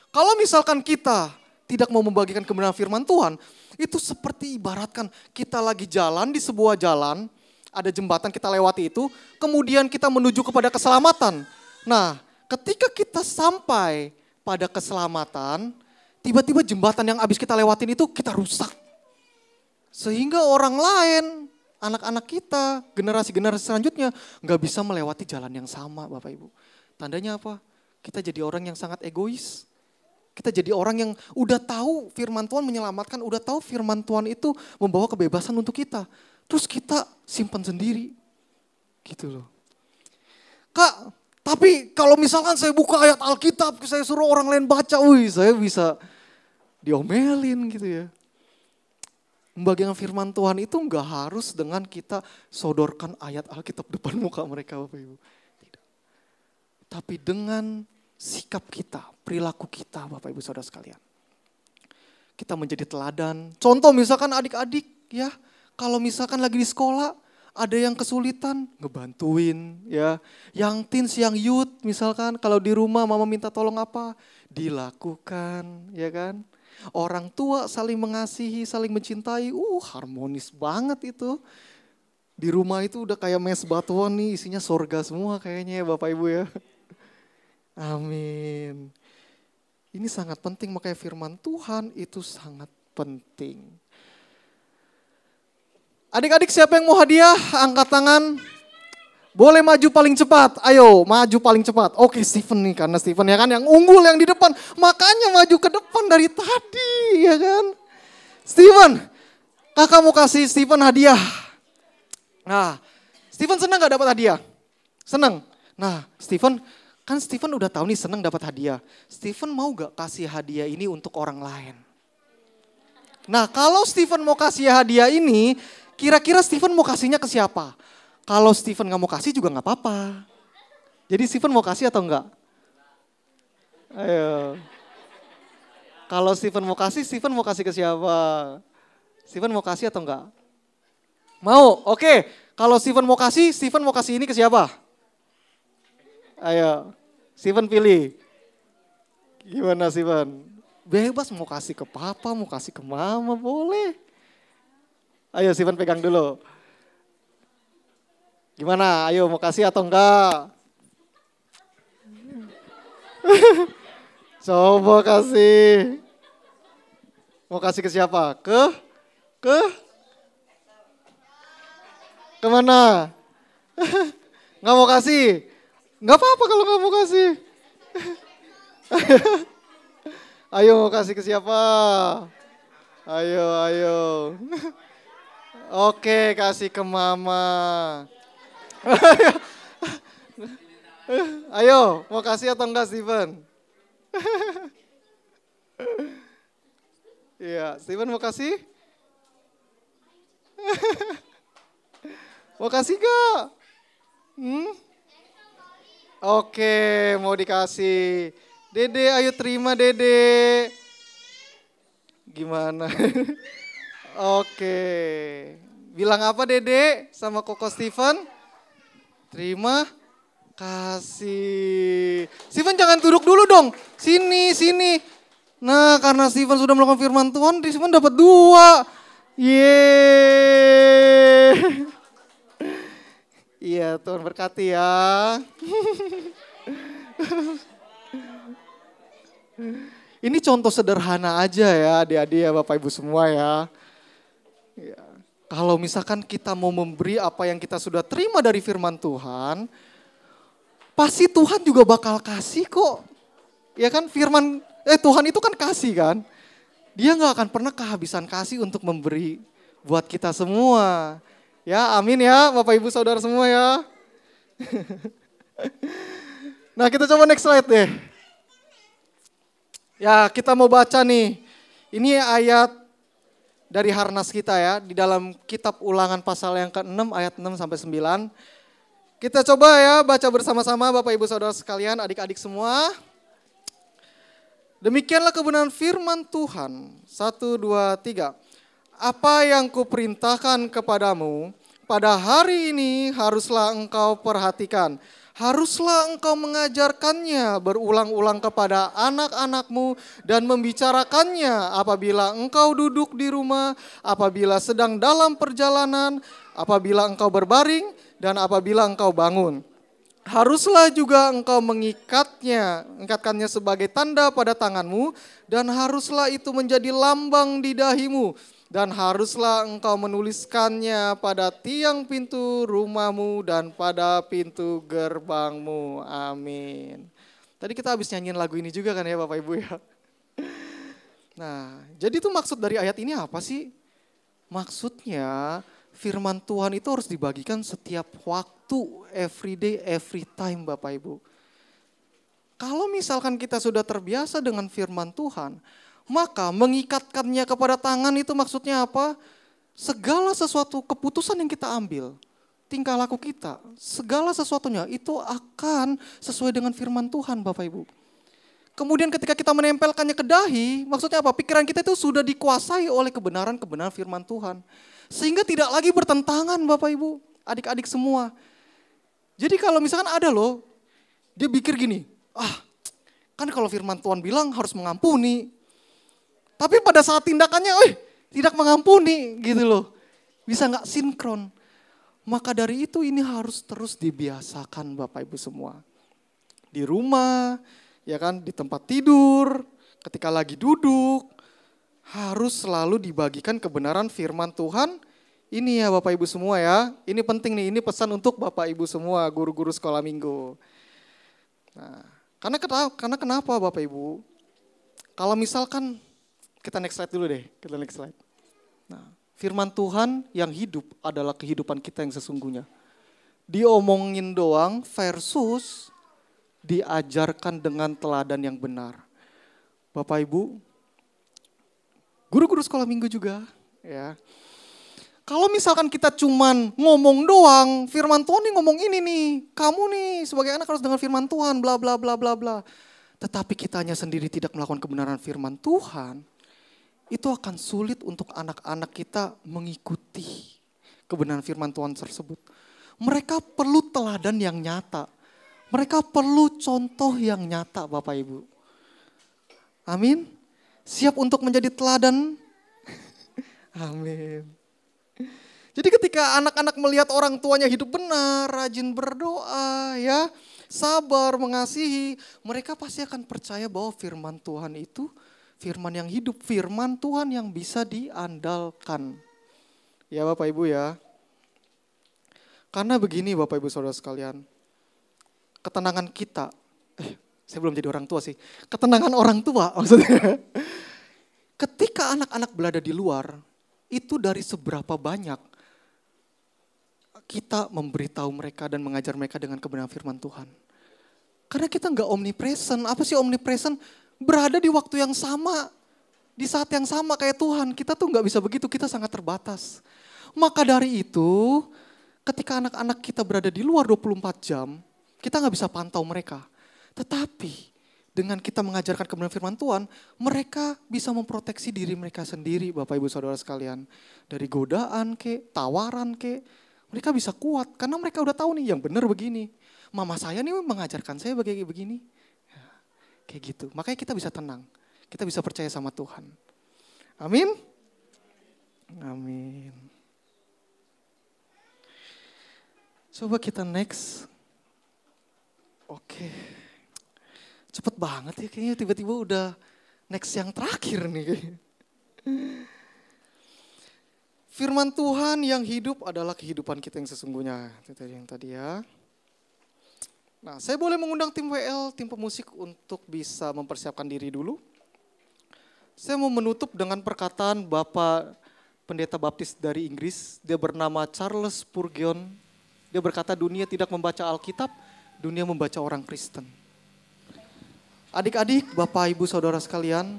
Kalau misalkan kita tidak mau membagikan kebenaran firman Tuhan, itu seperti ibaratkan kita lagi jalan di sebuah jalan, ada jembatan kita lewati itu, kemudian kita menuju kepada keselamatan. Nah, ketika kita sampai pada keselamatan, tiba-tiba jembatan yang habis kita lewatin itu kita rusak. Sehingga orang lain, anak-anak kita, generasi-generasi selanjutnya nggak bisa melewati jalan yang sama Bapak Ibu. Tandanya apa? Kita jadi orang yang sangat egois. Kita jadi orang yang udah tahu firman Tuhan menyelamatkan, udah tahu firman Tuhan itu membawa kebebasan untuk kita. Terus kita simpan sendiri. Gitu loh. Kak, tapi kalau misalkan saya buka ayat Alkitab, saya suruh orang lain baca, saya bisa diomelin gitu ya. Membagikan firman Tuhan itu enggak harus dengan kita sodorkan ayat Alkitab depan muka mereka Bapak Ibu. Tidak. Tapi dengan sikap kita, perilaku kita Bapak Ibu Saudara sekalian. Kita menjadi teladan. Contoh misalkan adik-adik ya, kalau misalkan lagi di sekolah ada yang kesulitan, ngebantuin ya. Yang teens, yang youth misalkan kalau di rumah mama minta tolong apa, dilakukan ya kan. Orang tua saling mengasihi, saling mencintai, harmonis banget itu. Di rumah itu udah kayak mes batuan nih, isinya surga semua kayaknya ya Bapak Ibu ya. Amin. Ini sangat penting, makanya firman Tuhan itu sangat penting. Adik-adik siapa yang mau hadiah? Angkat tangan. Boleh maju paling cepat. Ayo maju paling cepat. Oke Steven nih, karena Steven ya kan yang unggul yang di depan. Makanya maju ke depan dari tadi ya kan. Steven, kakak mau kasih Steven hadiah. Nah, Steven senang gak dapat hadiah? Senang. Nah, Steven udah tahu nih senang dapat hadiah. Steven mau gak kasih hadiah ini untuk orang lain? Nah, kalau Steven mau kasih hadiah ini, kira-kira Steven mau kasihnya ke siapa? Kalau Steven gak mau kasih juga gak apa-apa. Jadi Steven mau kasih atau enggak? Ayo. Kalau Steven mau kasih ke siapa? Steven mau kasih atau enggak? Mau, oke. Kalau Steven mau kasih ini ke siapa? Ayo, Steven pilih. Gimana Steven? Bebas mau kasih ke papa, mau kasih ke mama, boleh. Ayo Steven pegang dulu. Gimana? Ayo mau kasih atau enggak? Coba kasih. Mau kasih ke siapa? Kemana? Nggak mau kasih? Nggak apa-apa kalau nggak mau kasih. Ayo mau kasih ke siapa? Ayo. Oke, kasih ke mama. Ayo, mau kasih atau enggak Steven? Iya, Steven mau kasih? Mau kasih gak? Oke, mau dikasih. Dede, ayo terima Dede. Gimana? Oke. Bilang apa Dede sama Koko Steven? Terima kasih. Steven jangan duduk dulu dong. Sini, sini. Nah, karena Steven sudah melakukan firman Tuhan, Steven dapat 2. Yeay. Iya, Tuhan berkati ya. Ini contoh sederhana aja ya adik-adik ya Bapak Ibu semua ya. Ya. Kalau misalkan kita mau memberi apa yang kita sudah terima dari firman Tuhan, pasti Tuhan juga bakal kasih kok. Ya kan Tuhan itu kan kasih kan. Dia gak akan pernah kehabisan kasih untuk memberi buat kita semua. Ya amin ya Bapak Ibu Saudara semua ya. Nah kita coba next slide deh. Ya kita mau baca nih. Ini ayat dari Harnas kita ya, di dalam kitab Ulangan pasal yang ke-6 ayat 6 sampai 9. Kita coba ya baca bersama-sama Bapak Ibu Saudara sekalian, adik-adik semua. Demikianlah kebenaran firman Tuhan. 1, 2, 3. Apa yang kuperintahkan kepadamu pada hari ini haruslah engkau perhatikan. Haruslah engkau mengajarkannya berulang-ulang kepada anak-anakmu dan membicarakannya apabila engkau duduk di rumah, apabila sedang dalam perjalanan, apabila engkau berbaring, dan apabila engkau bangun. Haruslah juga engkau mengikatkannya sebagai tanda pada tanganmu, dan haruslah itu menjadi lambang di dahimu. Dan haruslah engkau menuliskannya pada tiang pintu rumahmu dan pada pintu gerbangmu. Amin. Tadi kita habis nyanyiin lagu ini juga kan ya Bapak Ibu ya. Nah, jadi itu maksud dari ayat ini apa sih? Maksudnya firman Tuhan itu harus dibagikan setiap waktu, every day, every time Bapak Ibu. Kalau misalkan kita sudah terbiasa dengan firman Tuhan, maka mengikatkannya kepada tangan itu maksudnya apa? Segala sesuatu keputusan yang kita ambil, tingkah laku kita, segala sesuatunya itu akan sesuai dengan firman Tuhan Bapak Ibu. Kemudian ketika kita menempelkannya ke dahi, maksudnya apa? Pikiran kita itu sudah dikuasai oleh kebenaran-kebenaran firman Tuhan. Sehingga tidak lagi bertentangan Bapak Ibu, adik-adik semua. Jadi kalau misalkan ada loh, dia pikir gini, kan kalau firman Tuhan bilang harus mengampuni. Tapi pada saat tindakannya, tidak mengampuni gitu loh. Bisa gak sinkron. Maka dari itu ini harus terus dibiasakan Bapak Ibu semua. Di rumah, ya kan, di tempat tidur, ketika lagi duduk, harus selalu dibagikan kebenaran firman Tuhan. Ini ya Bapak Ibu semua ya, ini penting nih, ini pesan untuk Bapak Ibu semua, guru-guru sekolah minggu. Nah, karena kenapa Bapak Ibu? Kalau misalkan, kita next slide dulu deh, kita next slide. Nah, firman Tuhan yang hidup adalah kehidupan kita yang sesungguhnya. Diomongin doang versus diajarkan dengan teladan yang benar. Bapak Ibu, guru-guru sekolah minggu juga ya. Kalau misalkan kita cuman ngomong doang, firman Tuhan nih ngomong ini nih, kamu nih sebagai anak harus dengar firman Tuhan, bla bla bla bla bla. Tetapi kitanya sendiri tidak melakukan kebenaran firman Tuhan, itu akan sulit untuk anak-anak kita mengikuti kebenaran firman Tuhan tersebut. Mereka perlu teladan yang nyata. Mereka perlu contoh yang nyata Bapak Ibu. Amin. Siap untuk menjadi teladan? Amin. Jadi ketika anak-anak melihat orang tuanya hidup benar, rajin berdoa, ya, sabar, mengasihi, mereka pasti akan percaya bahwa firman Tuhan itu firman yang hidup, firman Tuhan yang bisa diandalkan. Ya Bapak Ibu ya. Karena begini Bapak Ibu Saudara sekalian, ketenangan kita, saya belum jadi orang tua sih, ketenangan orang tua maksudnya. Ketika anak-anak berada di luar, itu dari seberapa banyak kita memberitahu mereka dan mengajar mereka dengan kebenaran firman Tuhan. Karena kita nggak omnipresent. Apa sih omnipresent? Berada di waktu yang sama, di saat yang sama kayak Tuhan. Kita tuh nggak bisa begitu, kita sangat terbatas. Maka dari itu, ketika anak-anak kita berada di luar 24 jam, kita nggak bisa pantau mereka. Tetapi dengan kita mengajarkan kebenaran firman Tuhan, mereka bisa memproteksi diri mereka sendiri, Bapak Ibu Saudara sekalian. Dari godaan tawaran mereka bisa kuat karena mereka udah tahu nih yang benar begini. Mama saya nih mengajarkan saya begini. Ya, kayak gitu. Makanya kita bisa tenang. Kita bisa percaya sama Tuhan. Amin. Amin. Coba kita next. Oke. Cepet banget ya kayaknya, tiba-tiba udah next yang terakhir nih. Firman Tuhan yang hidup adalah kehidupan kita yang sesungguhnya. Itu yang tadi ya. Nah, saya boleh mengundang tim WL, tim pemusik untuk bisa mempersiapkan diri dulu. Saya mau menutup dengan perkataan Bapak Pendeta Baptis dari Inggris. Dia bernama Charles Spurgeon. Dia berkata, dunia tidak membaca Alkitab, dunia membaca orang Kristen. Adik-adik, Bapak, Ibu, Saudara sekalian,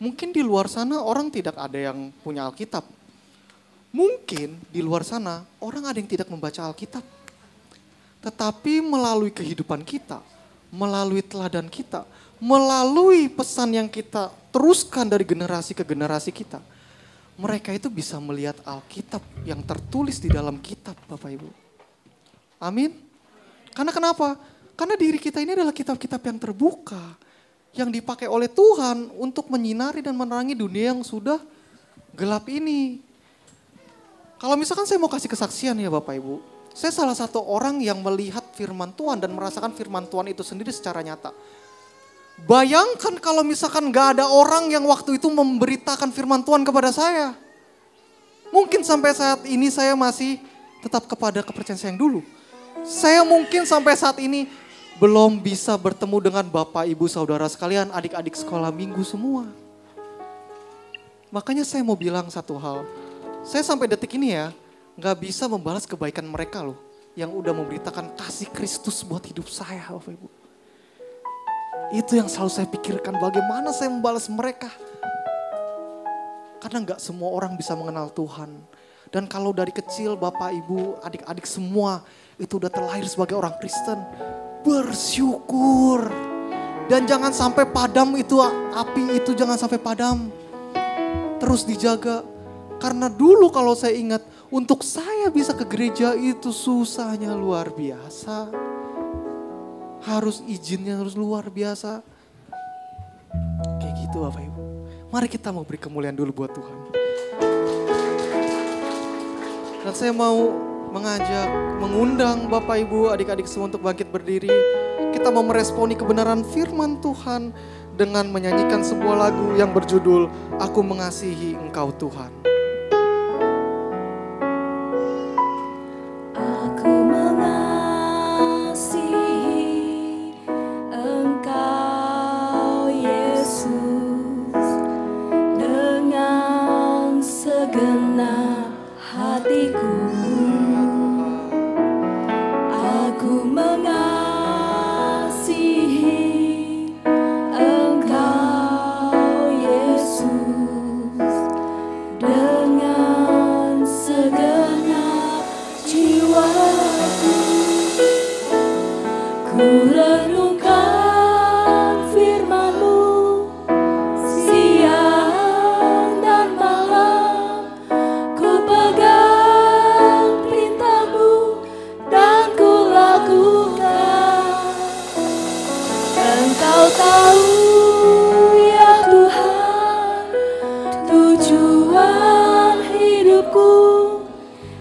mungkin di luar sana orang tidak ada yang punya Alkitab. Mungkin di luar sana orang ada yang tidak membaca Alkitab. Tetapi melalui kehidupan kita, melalui teladan kita, melalui pesan yang kita teruskan dari generasi ke generasi kita, mereka itu bisa melihat Alkitab yang tertulis di dalam kitab, Bapak Ibu. Amin. Karena kenapa? Karena diri kita ini adalah kitab-kitab yang terbuka, yang dipakai oleh Tuhan untuk menyinari dan menerangi dunia yang sudah gelap ini. Kalau misalkan saya mau kasih kesaksian ya Bapak Ibu, saya salah satu orang yang melihat firman Tuhan dan merasakan firman Tuhan itu sendiri secara nyata. Bayangkan kalau misalkan gak ada orang yang waktu itu memberitakan firman Tuhan kepada saya. Mungkin sampai saat ini saya masih tetap kepada kepercayaan saya yang dulu. Saya mungkin sampai saat ini belum bisa bertemu dengan Bapak, Ibu, Saudara sekalian, adik-adik sekolah minggu semua. Makanya saya mau bilang satu hal. Saya sampai detik ini ya, gak bisa membalas kebaikan mereka loh. Yang udah memberitakan kasih Kristus buat hidup saya, Bapak Ibu. Itu yang selalu saya pikirkan, bagaimana saya membalas mereka. Karena gak semua orang bisa mengenal Tuhan. Dan kalau dari kecil Bapak, Ibu, adik-adik semua itu udah terlahir sebagai orang Kristen, bersyukur. Dan jangan sampai padam itu, api itu jangan sampai padam. Terus dijaga. Karena dulu kalau saya ingat, untuk saya bisa ke gereja itu susahnya luar biasa. Harus izinnya harus luar biasa. Kayak gitu Bapak Ibu. Mari kita mau beri kemuliaan dulu buat Tuhan. Dan saya mau mengundang Bapak Ibu, adik-adik semua untuk bangkit berdiri. Kita mau meresponi kebenaran firman Tuhan dengan menyanyikan sebuah lagu yang berjudul Aku Mengasihi Engkau Tuhan. Aku mengasihi Engkau Yesus dengan segenap hatiku. Aku mengasihi Engkau Yesus dengan segenap jiwaku. Ku renungkan firman-Mu siang dan malam. Ku pegang perintah-Mu dan ku lakukan. Engkau tahu ya Tuhan, tujuan hidupku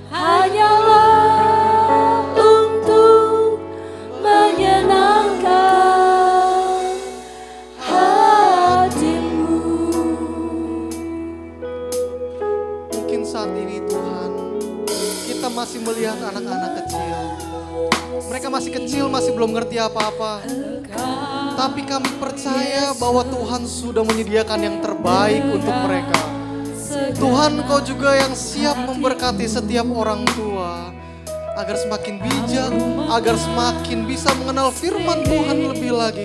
hanyalah untuk menyenangkan hati-Mu. Mungkin saat ini Tuhan, kita masih melihat anak-anak kecil. Mereka masih kecil, masih belum ngerti apa-apa. Tapi kami percaya bahwa Tuhan sudah menyediakan yang terbaik untuk mereka. Tuhan, Kau juga yang siap memberkati setiap orang tua. Agar semakin bijak, agar semakin bisa mengenal firman Tuhan lebih lagi.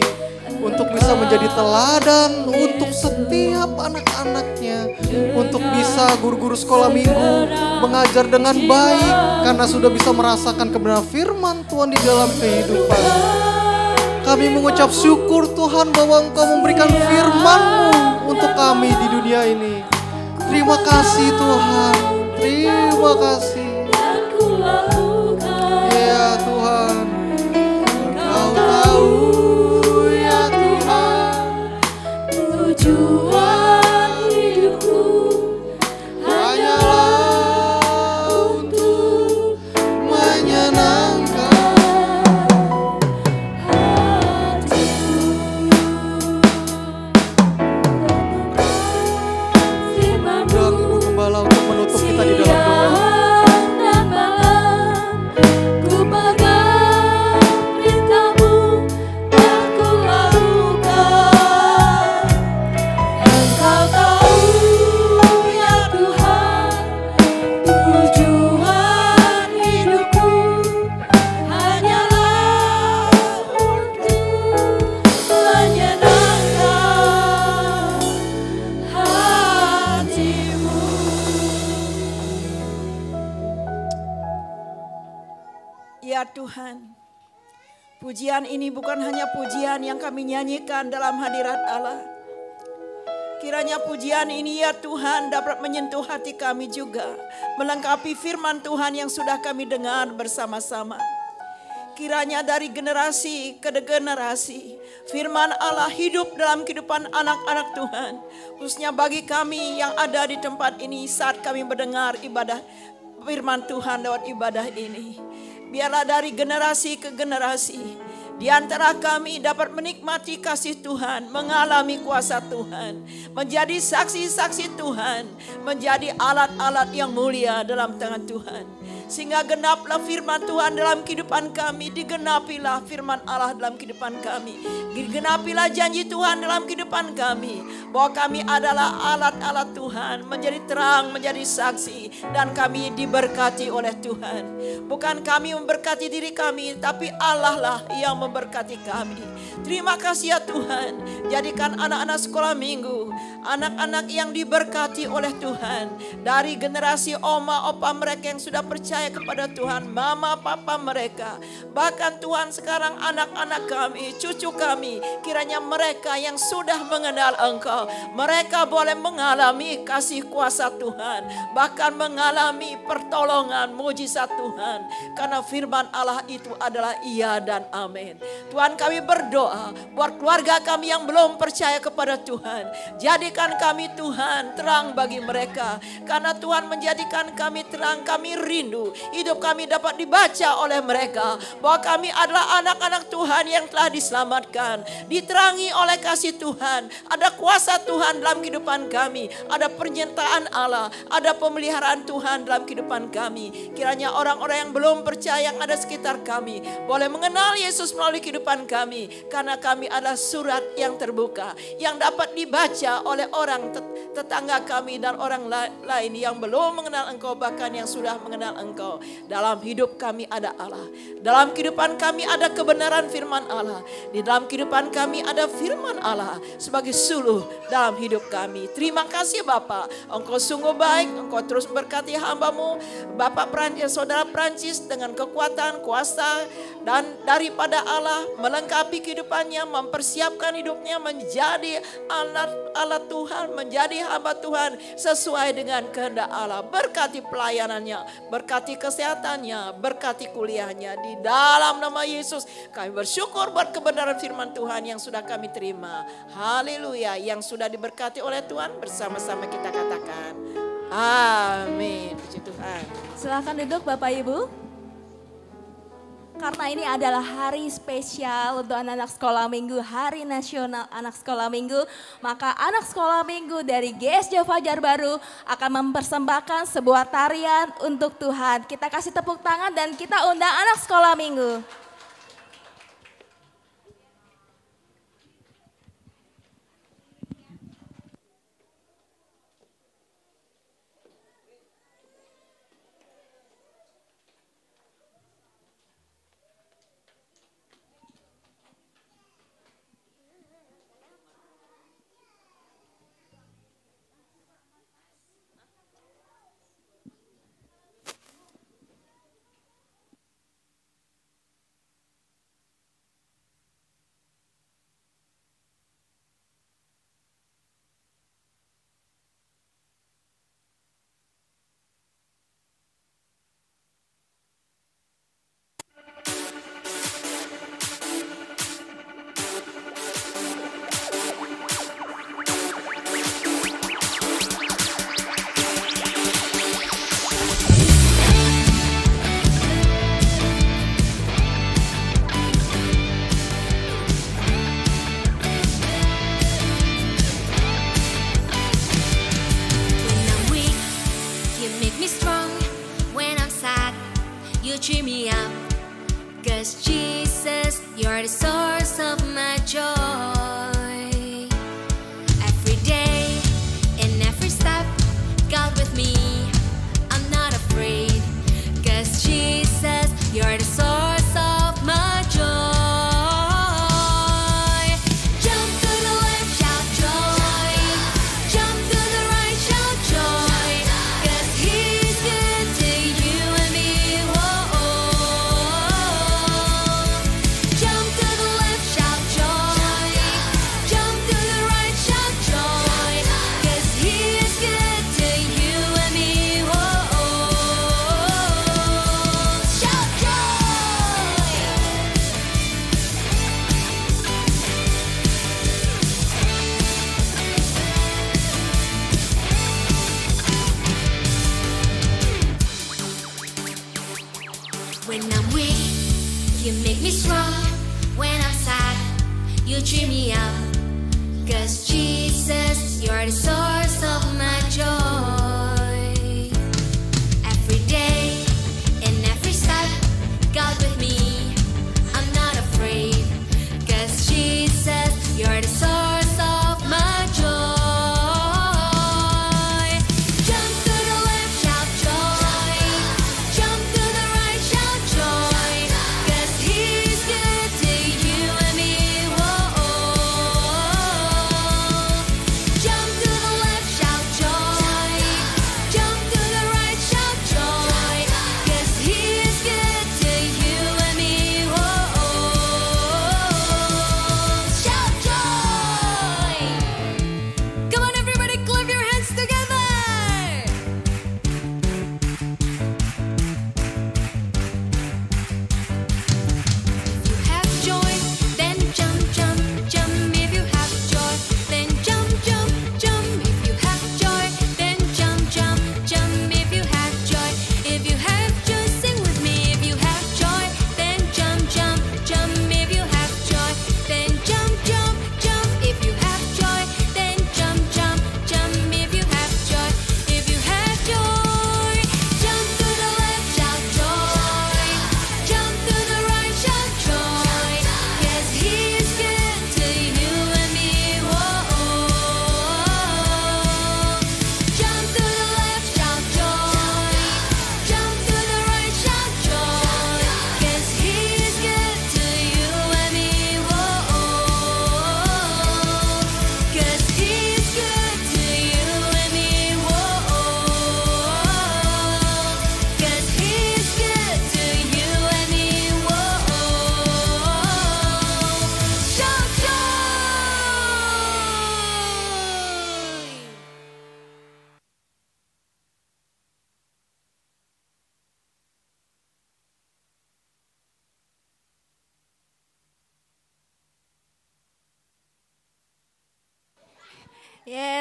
Untuk bisa menjadi teladan untuk setiap anak-anaknya. Untuk bisa guru-guru sekolah minggu mengajar dengan baik. Karena sudah bisa merasakan kebenaran firman Tuhan di dalam kehidupan. Kami mengucap syukur Tuhan bahwa Engkau memberikan firman-Mu untuk kami di dunia ini. Terima kasih Tuhan, terima kasih. Ya Tuhan, Engkau tahu ya Tuhan, tujuan hidupku hanyalah untuk menyenangkan untuk menutup kita di dalam doa. Ya Tuhan, pujian ini bukan hanya pujian yang kami nyanyikan dalam hadirat Allah. Kiranya pujian ini ya Tuhan dapat menyentuh hati kami juga, melengkapi firman Tuhan yang sudah kami dengar bersama-sama. Kiranya dari generasi ke generasi, firman Allah hidup dalam kehidupan anak-anak Tuhan. Khususnya bagi kami yang ada di tempat ini saat kami mendengar ibadah firman Tuhan lewat ibadah ini. Biarlah dari generasi ke generasi di antara kami dapat menikmati kasih Tuhan, mengalami kuasa Tuhan, menjadi saksi-saksi Tuhan, menjadi alat-alat yang mulia dalam tangan Tuhan. Sehingga genaplah firman Tuhan dalam kehidupan kami, digenapilah firman Allah dalam kehidupan kami, digenapilah janji Tuhan dalam kehidupan kami, bahwa kami adalah alat-alat Tuhan, menjadi terang, menjadi saksi, dan kami diberkati oleh Tuhan. Bukan kami memberkati diri kami, tapi Allah lah yang memberkati kami. Terima kasih ya Tuhan, jadikan anak-anak sekolah minggu, anak-anak yang diberkati oleh Tuhan, dari generasi oma opa mereka yang sudah percaya kepada Tuhan, mama papa mereka, bahkan Tuhan sekarang anak-anak kami, cucu kami, kiranya mereka yang sudah mengenal Engkau, mereka boleh mengalami kasih kuasa Tuhan, bahkan mengalami pertolongan mujizat Tuhan, karena firman Allah itu adalah iya dan amin. Tuhan, kami berdoa buat keluarga kami yang belum percaya kepada Tuhan, jadikan kami Tuhan terang bagi mereka, karena Tuhan menjadikan kami terang. Kami rindu hidup kami dapat dibaca oleh mereka, bahwa kami adalah anak-anak Tuhan yang telah diselamatkan, diterangi oleh kasih Tuhan, ada kuasa Tuhan dalam kehidupan kami, ada penyertaan Allah, ada pemeliharaan Tuhan dalam kehidupan kami. Kiranya orang-orang yang belum percaya yang ada sekitar kami boleh mengenal Yesus melalui kehidupan kami, karena kami adalah surat yang terbuka yang dapat dibaca oleh orang tetangga kami dan orang lain yang belum mengenal Engkau, bahkan yang sudah mengenal Engkau. Dalam hidup kami ada Allah, dalam kehidupan kami ada kebenaran firman Allah, di dalam kehidupan kami ada firman Allah sebagai suluh dalam hidup kami. Terima kasih Bapa, Engkau sungguh baik, Engkau terus berkati hamba-Mu Bapak Saudara Prancis dengan kekuatan, kuasa dan daripada Allah, melengkapi kehidupannya, mempersiapkan hidupnya menjadi alat Tuhan, menjadi hamba Tuhan sesuai dengan kehendak Allah. Berkati pelayanannya, berkati kesehatannya, berkati kuliahnya. Di dalam nama Yesus kami bersyukur buat kebenaran firman Tuhan yang sudah kami terima. Haleluya, yang sudah diberkati oleh Tuhan, bersama-sama kita katakan amin. Puji Tuhan. Silakan duduk Bapak Ibu. Karena ini adalah hari spesial untuk anak-anak sekolah minggu, Hari Nasional Anak Sekolah Minggu, maka anak sekolah minggu dari GSJ Fajar Baru akan mempersembahkan sebuah tarian untuk Tuhan. Kita kasih tepuk tangan dan kita undang anak sekolah minggu. me strong when I'm sad. You cheer me up. 'Cause Jesus, you're the source of my joy. Every day, in every step, God with me, I'm not afraid. 'Cause Jesus, you're the source of my joy. Jump to the left, shout joy. Jump to the right, shout joy. 'Cause He's good to you and me. Whoa. Jump to the left, shout joy. Jump to the right, shout joy. 'Cause He is good to you and me. Whoa. Shout joy. When I'm weak, you make me strong. When I'm sad, you cheer me up. 'Cause Jesus, you're the source of my joy. Every day, in every step, God with me, I'm not afraid. 'Cause Jesus, you're the source of my joy. Jump to the left, shout joy. Jump to the right, shout joy. 'Cause He's good to you and me. Whoa. Jump to the left, shout joy. Jump to the right, shout joy. 'Cause He is good to you and me. Whoa. Shout joy. Come on, everybody, clap your hands together. If you have joy, then jump, jump, jump. If you have joy, then jump, jump, jump. If you have joy, then jump, jump, jump. If you have joy, if you have joy, sing with me. If you have joy, then jump, jump, jump. If you have joy, then jump, jump, jump. If you have joy, then jump, jump, jump. If you have joy, if you have joy, jump to the left, shout joy. Jump to the right, shout joy. 'Cause He is good to you and me. Whoa. Jump to the left, shout joy. Jump to the right, shout joy. 'Cause He is good to you and me. Whoa. 'Cause He is good to you and me. Whoa. 'Cause He is good to you and me. Whoa. Shout joy.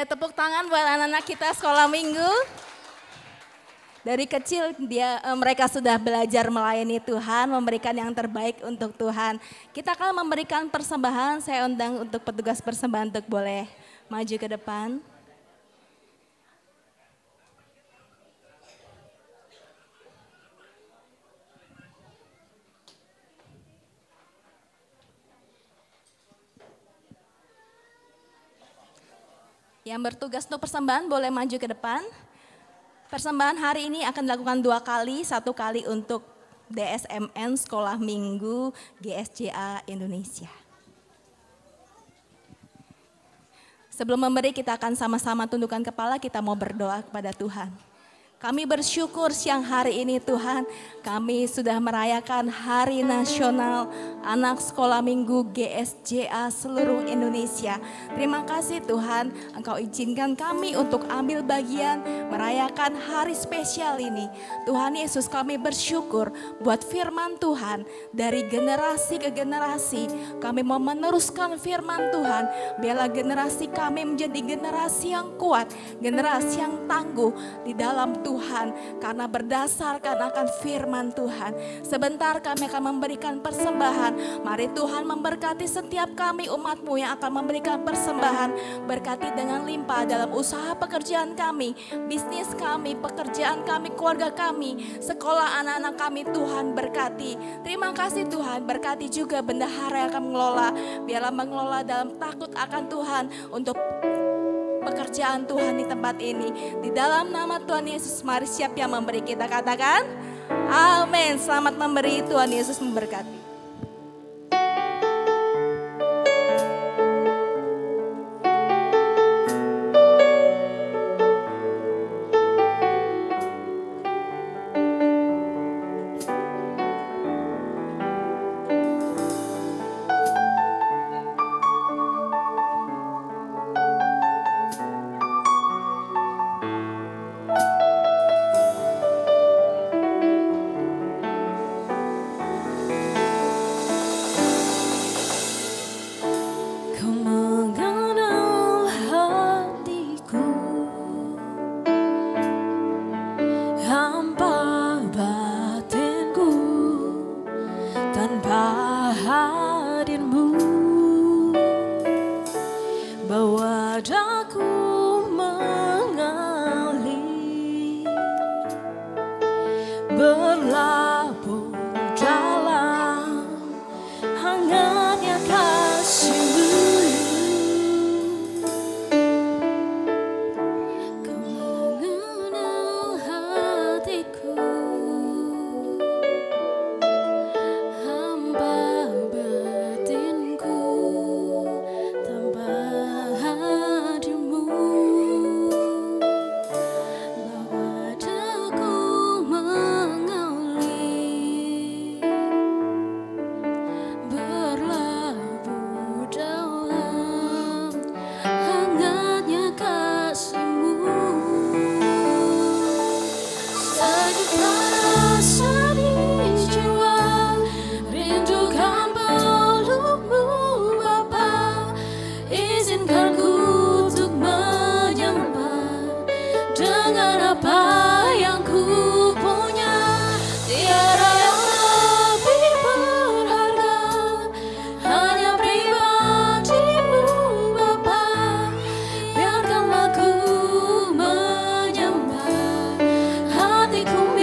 Tepuk tangan buat anak-anak kita sekolah minggu. Dari kecil mereka sudah belajar melayani Tuhan, memberikan yang terbaik untuk Tuhan. Kita akan memberikan persembahan. Saya undang untuk petugas persembahan untuk boleh maju ke depan. Yang bertugas untuk persembahan boleh maju ke depan. Persembahan hari ini akan dilakukan 2 kali, 1 kali untuk DSMN Sekolah Minggu GSJA Indonesia. Sebelum memberi, kita akan sama-sama tundukkan kepala, kita mau berdoa kepada Tuhan. Kami bersyukur siang hari ini Tuhan, kami sudah merayakan Hari Nasional Anak Sekolah Minggu GSJA seluruh Indonesia. Terima kasih Tuhan, Engkau izinkan kami untuk ambil bagian merayakan hari spesial ini. Tuhan Yesus, kami bersyukur buat firman Tuhan dari generasi ke generasi. Kami mau meneruskan firman Tuhan, biarlah generasi kami menjadi generasi yang kuat, generasi yang tangguh di dalam Tuhan, karena berdasarkan akan firman Tuhan. Sebentar kami akan memberikan persembahan. Mari Tuhan memberkati setiap kami umat-Mu yang akan memberikan persembahan. Berkati dengan limpah dalam usaha pekerjaan kami, bisnis kami, pekerjaan kami, keluarga kami, sekolah anak-anak kami. Tuhan berkati. Terima kasih Tuhan, berkati juga bendahara yang akan mengelola. Biarlah mengelola dalam takut akan Tuhan untuk pekerjaan Tuhan di tempat ini. Di dalam nama Tuhan Yesus, mari siap yang memberi, kita katakan amin. Selamat memberi, Tuhan Yesus memberkati. Hatiku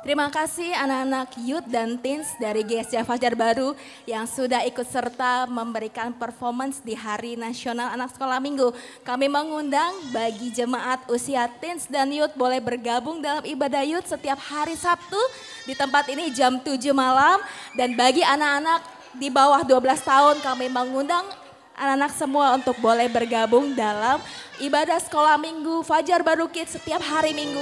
Terima kasih anak-anak youth dan teens dari GSJ Fajar Baru yang sudah ikut serta memberikan performance di Hari Nasional Anak Sekolah Minggu. Kami mengundang bagi jemaat usia teens dan youth boleh bergabung dalam ibadah youth setiap hari Sabtu di tempat ini jam 7 malam. Dan bagi anak-anak di bawah 12 tahun kami mengundang anak-anak semua untuk boleh bergabung dalam ibadah sekolah minggu Fajar Baru Kids setiap hari Minggu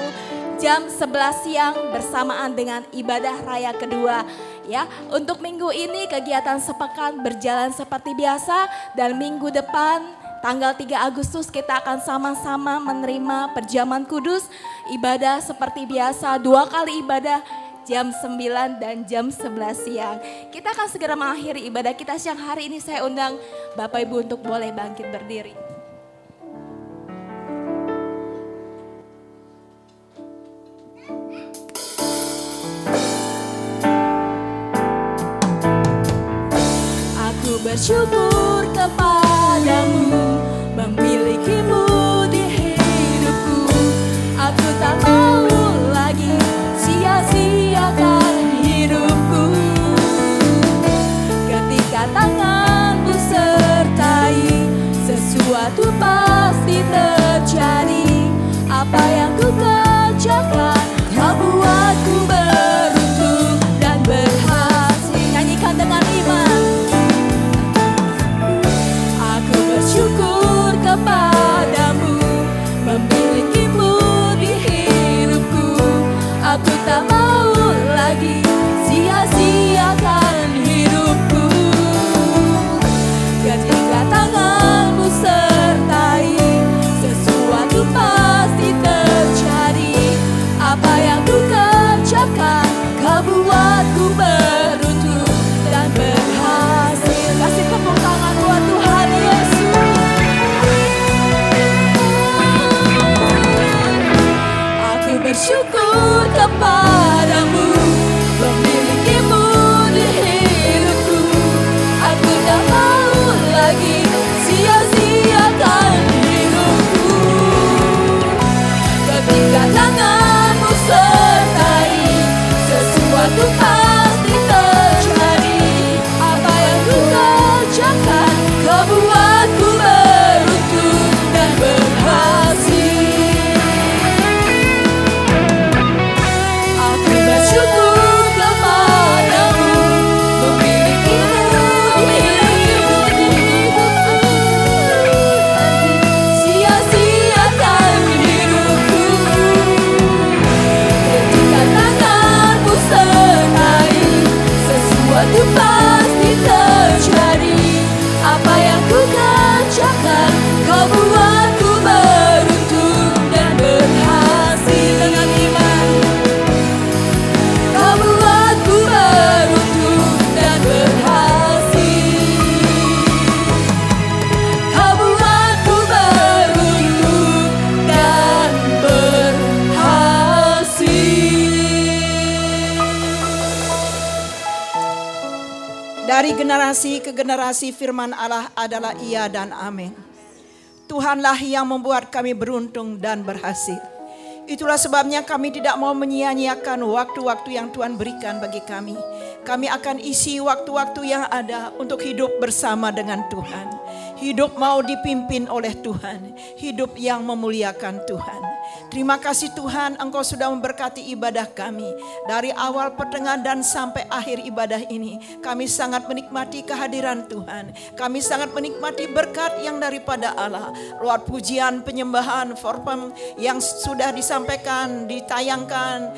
jam 11 siang bersamaan dengan ibadah raya kedua. Ya, untuk minggu ini kegiatan sepekan berjalan seperti biasa dan minggu depan tanggal 3 Agustus kita akan sama-sama menerima perjamuan kudus, ibadah seperti biasa 2 kali ibadah jam 9 dan jam 11 siang. Kita akan segera mengakhiri ibadah kita siang hari ini. Saya undang Bapak Ibu untuk boleh bangkit berdiri. Aku bersyukur kepadamu, memilikimu di hidupku. Aku tak mau lagi sia-siakan hidupku. Ketika tanganmu sertai, sesuatu pasti terjadi. Apa yang ku kerjakan, kau buatku beruntung dan berhasil. Nyanyikan dengan iman. Aku bersyukur kepadamu, memilikimu di hidupku. Aku tak mau lagi sia-siakan hidupku. Ketika tanganmu sertai, sesuatu pasti terjadi. Apa yang ku kerjakan, kau buatku beruntung dan berhasil. Kasih tepuk tangan buat Tuhan Yesus. Aku bersyukur kepadamu, memilikimu di hidupku. Aku tak mau lagi sia-siakan hidupku. Ketika tanganmu sertai, sesuatu pasti terjadi. Apa yang ku kerjakan, kau buatku beruntung dan berhasil. Aku bersyukur kepadamu, memilikimu di hidupku. Sia-siakan hidupku. Ketika tanganmu sertai, sesuatu pasti terjadi. Apa yang ku kerjakan, kau buatku beruntung dan berhasil. Dengan iman kau buatku beruntung dan berhasil. Kau buatku beruntung dan berhasil. Dari generasi ke generasi firman Allah adalah iya dan amin. Tuhanlah yang membuat kami beruntung dan berhasil. Itulah sebabnya kami tidak mau menyia-nyiakan waktu-waktu yang Tuhan berikan bagi kami. Kami akan isi waktu-waktu yang ada untuk hidup bersama dengan Tuhan. Hidup mau dipimpin oleh Tuhan. Hidup yang memuliakan Tuhan. Terima kasih Tuhan, Engkau sudah memberkati ibadah kami. Dari awal, pertengahan, dan sampai akhir ibadah ini. Kami sangat menikmati kehadiran Tuhan. Kami sangat menikmati berkat yang daripada Allah. Lewat pujian, penyembahan, forpem yang sudah disampaikan, ditayangkan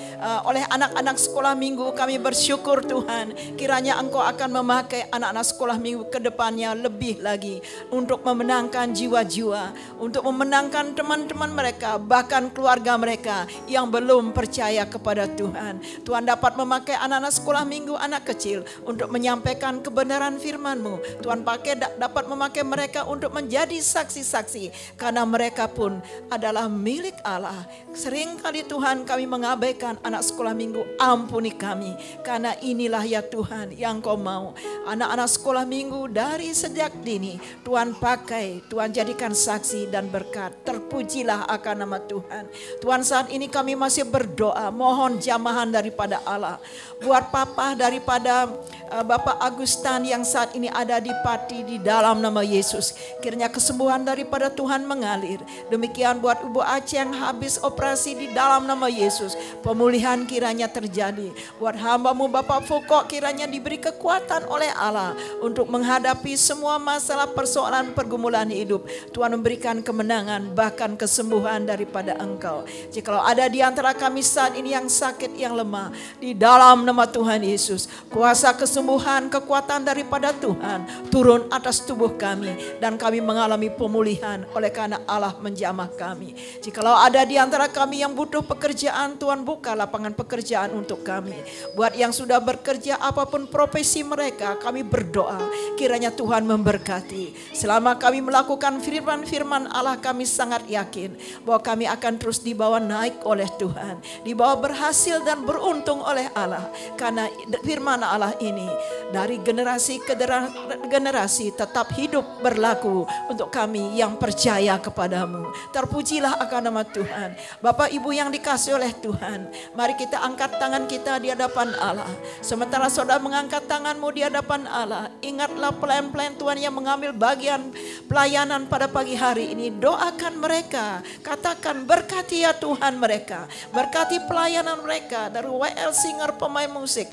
oleh anak-anak sekolah minggu. Kami bersyukur Tuhan, kiranya Engkau akan memakai anak-anak sekolah minggu ke depannya lebih lagi. Untuk memenangkan jiwa-jiwa, untuk memenangkan teman-teman mereka, bahkan keluarga mereka yang belum percaya kepada Tuhan. Tuhan dapat memakai anak-anak sekolah minggu, anak kecil, untuk menyampaikan kebenaran firman-Mu. Tuhan dapat memakai mereka untuk menjadi saksi-saksi, karena mereka pun adalah milik Allah. Seringkali Tuhan kami mengabaikan anak sekolah minggu, ampuni kami, karena inilah ya Tuhan yang Kau mau. Anak-anak sekolah minggu dari sejak dini, Tuhan pakai, Tuhan jadikan saksi dan berkat. Terpujilah akan nama Tuhan. Tuhan. Tuhan, saat ini kami masih berdoa, mohon jamahan daripada Allah. Buat Papa daripada Bapak Agustan yang saat ini ada di Pati, di dalam nama Yesus. Kiranya kesembuhan daripada Tuhan mengalir. Demikian buat Ibu Aceh yang habis operasi, di dalam nama Yesus. Pemulihan kiranya terjadi. Buat hamba-Mu Bapak Fokok, kiranya diberi kekuatan oleh Allah untuk menghadapi semua masalah, persoalan, pergumulan hidup. Tuhan memberikan kemenangan, bahkan kesembuhan daripada Engkau. Jikalau ada di antara kami saat ini yang sakit, yang lemah, di dalam nama Tuhan Yesus, kuasa kesembuhan, kekuatan daripada Tuhan turun atas tubuh kami, dan kami mengalami pemulihan oleh karena Allah menjamah kami. Jikalau ada di antara kami yang butuh pekerjaan, Tuhan buka lapangan pekerjaan untuk kami. Buat yang sudah bekerja apapun profesi mereka, kami berdoa kiranya Tuhan memberkati. Selama kami melakukan firman-firman Allah, kami sangat yakin bahwa kami akan terus dibawa naik oleh Tuhan, dibawa berhasil dan beruntung oleh Allah. Karena firman Allah ini dari generasi ke generasi tetap hidup berlaku untuk kami yang percaya kepadamu. Terpujilah akan nama Tuhan. Bapak Ibu yang dikasihi oleh Tuhan, mari kita angkat tangan kita di hadapan Allah. Sementara saudara mengangkat tanganmu di hadapan Allah, ingatlah pelayan-pelayan Tuhan yang mengambil bagian pelayanan pada pagi hari ini. Doakan mereka, katakan berkati ya Tuhan mereka, berkati pelayanan mereka dari WL Singer, pemain musik,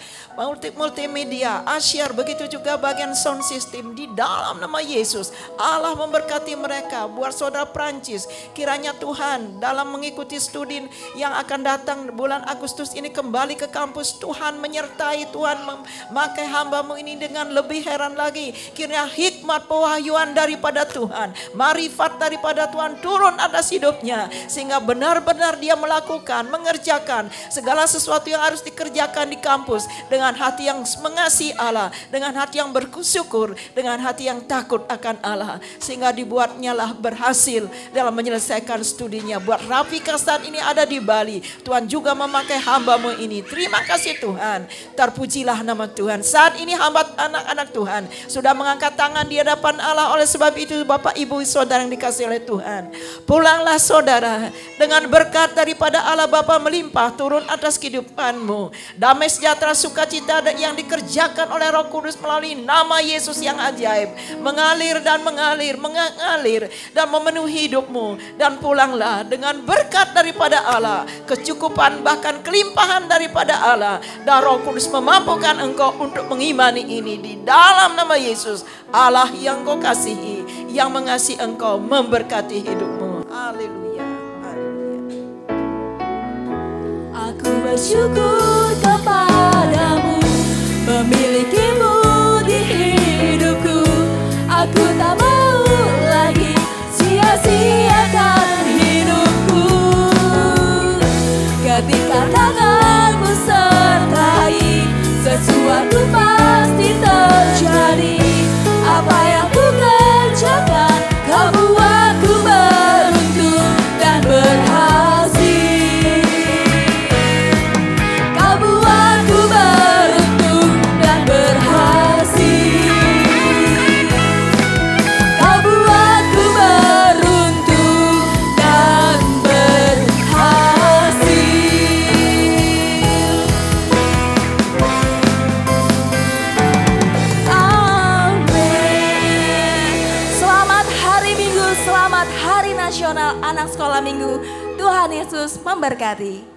multimedia, asyar, begitu juga bagian sound system, di dalam nama Yesus. Allah memberkati mereka. Buat saudara Prancis, kiranya Tuhan dalam mengikuti studi yang akan datang bulan Agustus ini kembali ke kampus, Tuhan menyertai, Tuhan memakai hamba-Mu ini dengan lebih heran lagi. Kiranya hikmat pewahyuan daripada Tuhan, marifat daripada Tuhan turun atas hidupnya, sehingga benar-benar dia melakukan, mengerjakan segala sesuatu yang harus dikerjakan di kampus dengan hati yang mengasihi Allah, dengan hati yang bersyukur, dengan hati yang takut akan Allah, sehingga dibuatnya lah berhasil dalam menyelesaikan studinya. Buat Rafika saat ini ada di Bali, Tuhan juga memakai hamba-Mu ini. Terima kasih Tuhan, terpujilah nama Tuhan. Saat ini hamba anak-anak Tuhan sudah mengangkat tangan di hadapan Allah. Oleh sebab itu Bapak Ibu Saudara yang dikasihi oleh Tuhan, pulanglah saudara dengan berkat daripada Allah Bapa melimpah turun atas kehidupanmu. Damai sejahtera sukacita yang dikerjakan oleh Roh Kudus melalui nama Yesus yang ajaib mengalir dan mengalir dan memenuhi hidupmu. Dan pulanglah dengan berkat daripada Allah, kecukupan bahkan kelimpahan daripada Allah, dan Roh Kudus memampukan engkau untuk mengimani ini di dalam nama Yesus. Allah yang kau kasihi, yang mengasihi engkau, memberkati hidupmu. Haleluya, haleluya. Aku bersyukur kepadamu, memilikimu di hidupku. Aku tak mau lagi sia-siakan hidupku. Ketika tanganmu sertai, sesuatu pasti terjadi. Apa yang ku kerjakan, kau buatku beruntung dan berhasil. Kau buatku beruntung dan berhasil. Kau buatku beruntung dan berhasil. Selamat hari Minggu, selamat Hari Nasional Anak Sekolah Minggu. Tuhan Yesus memberkati.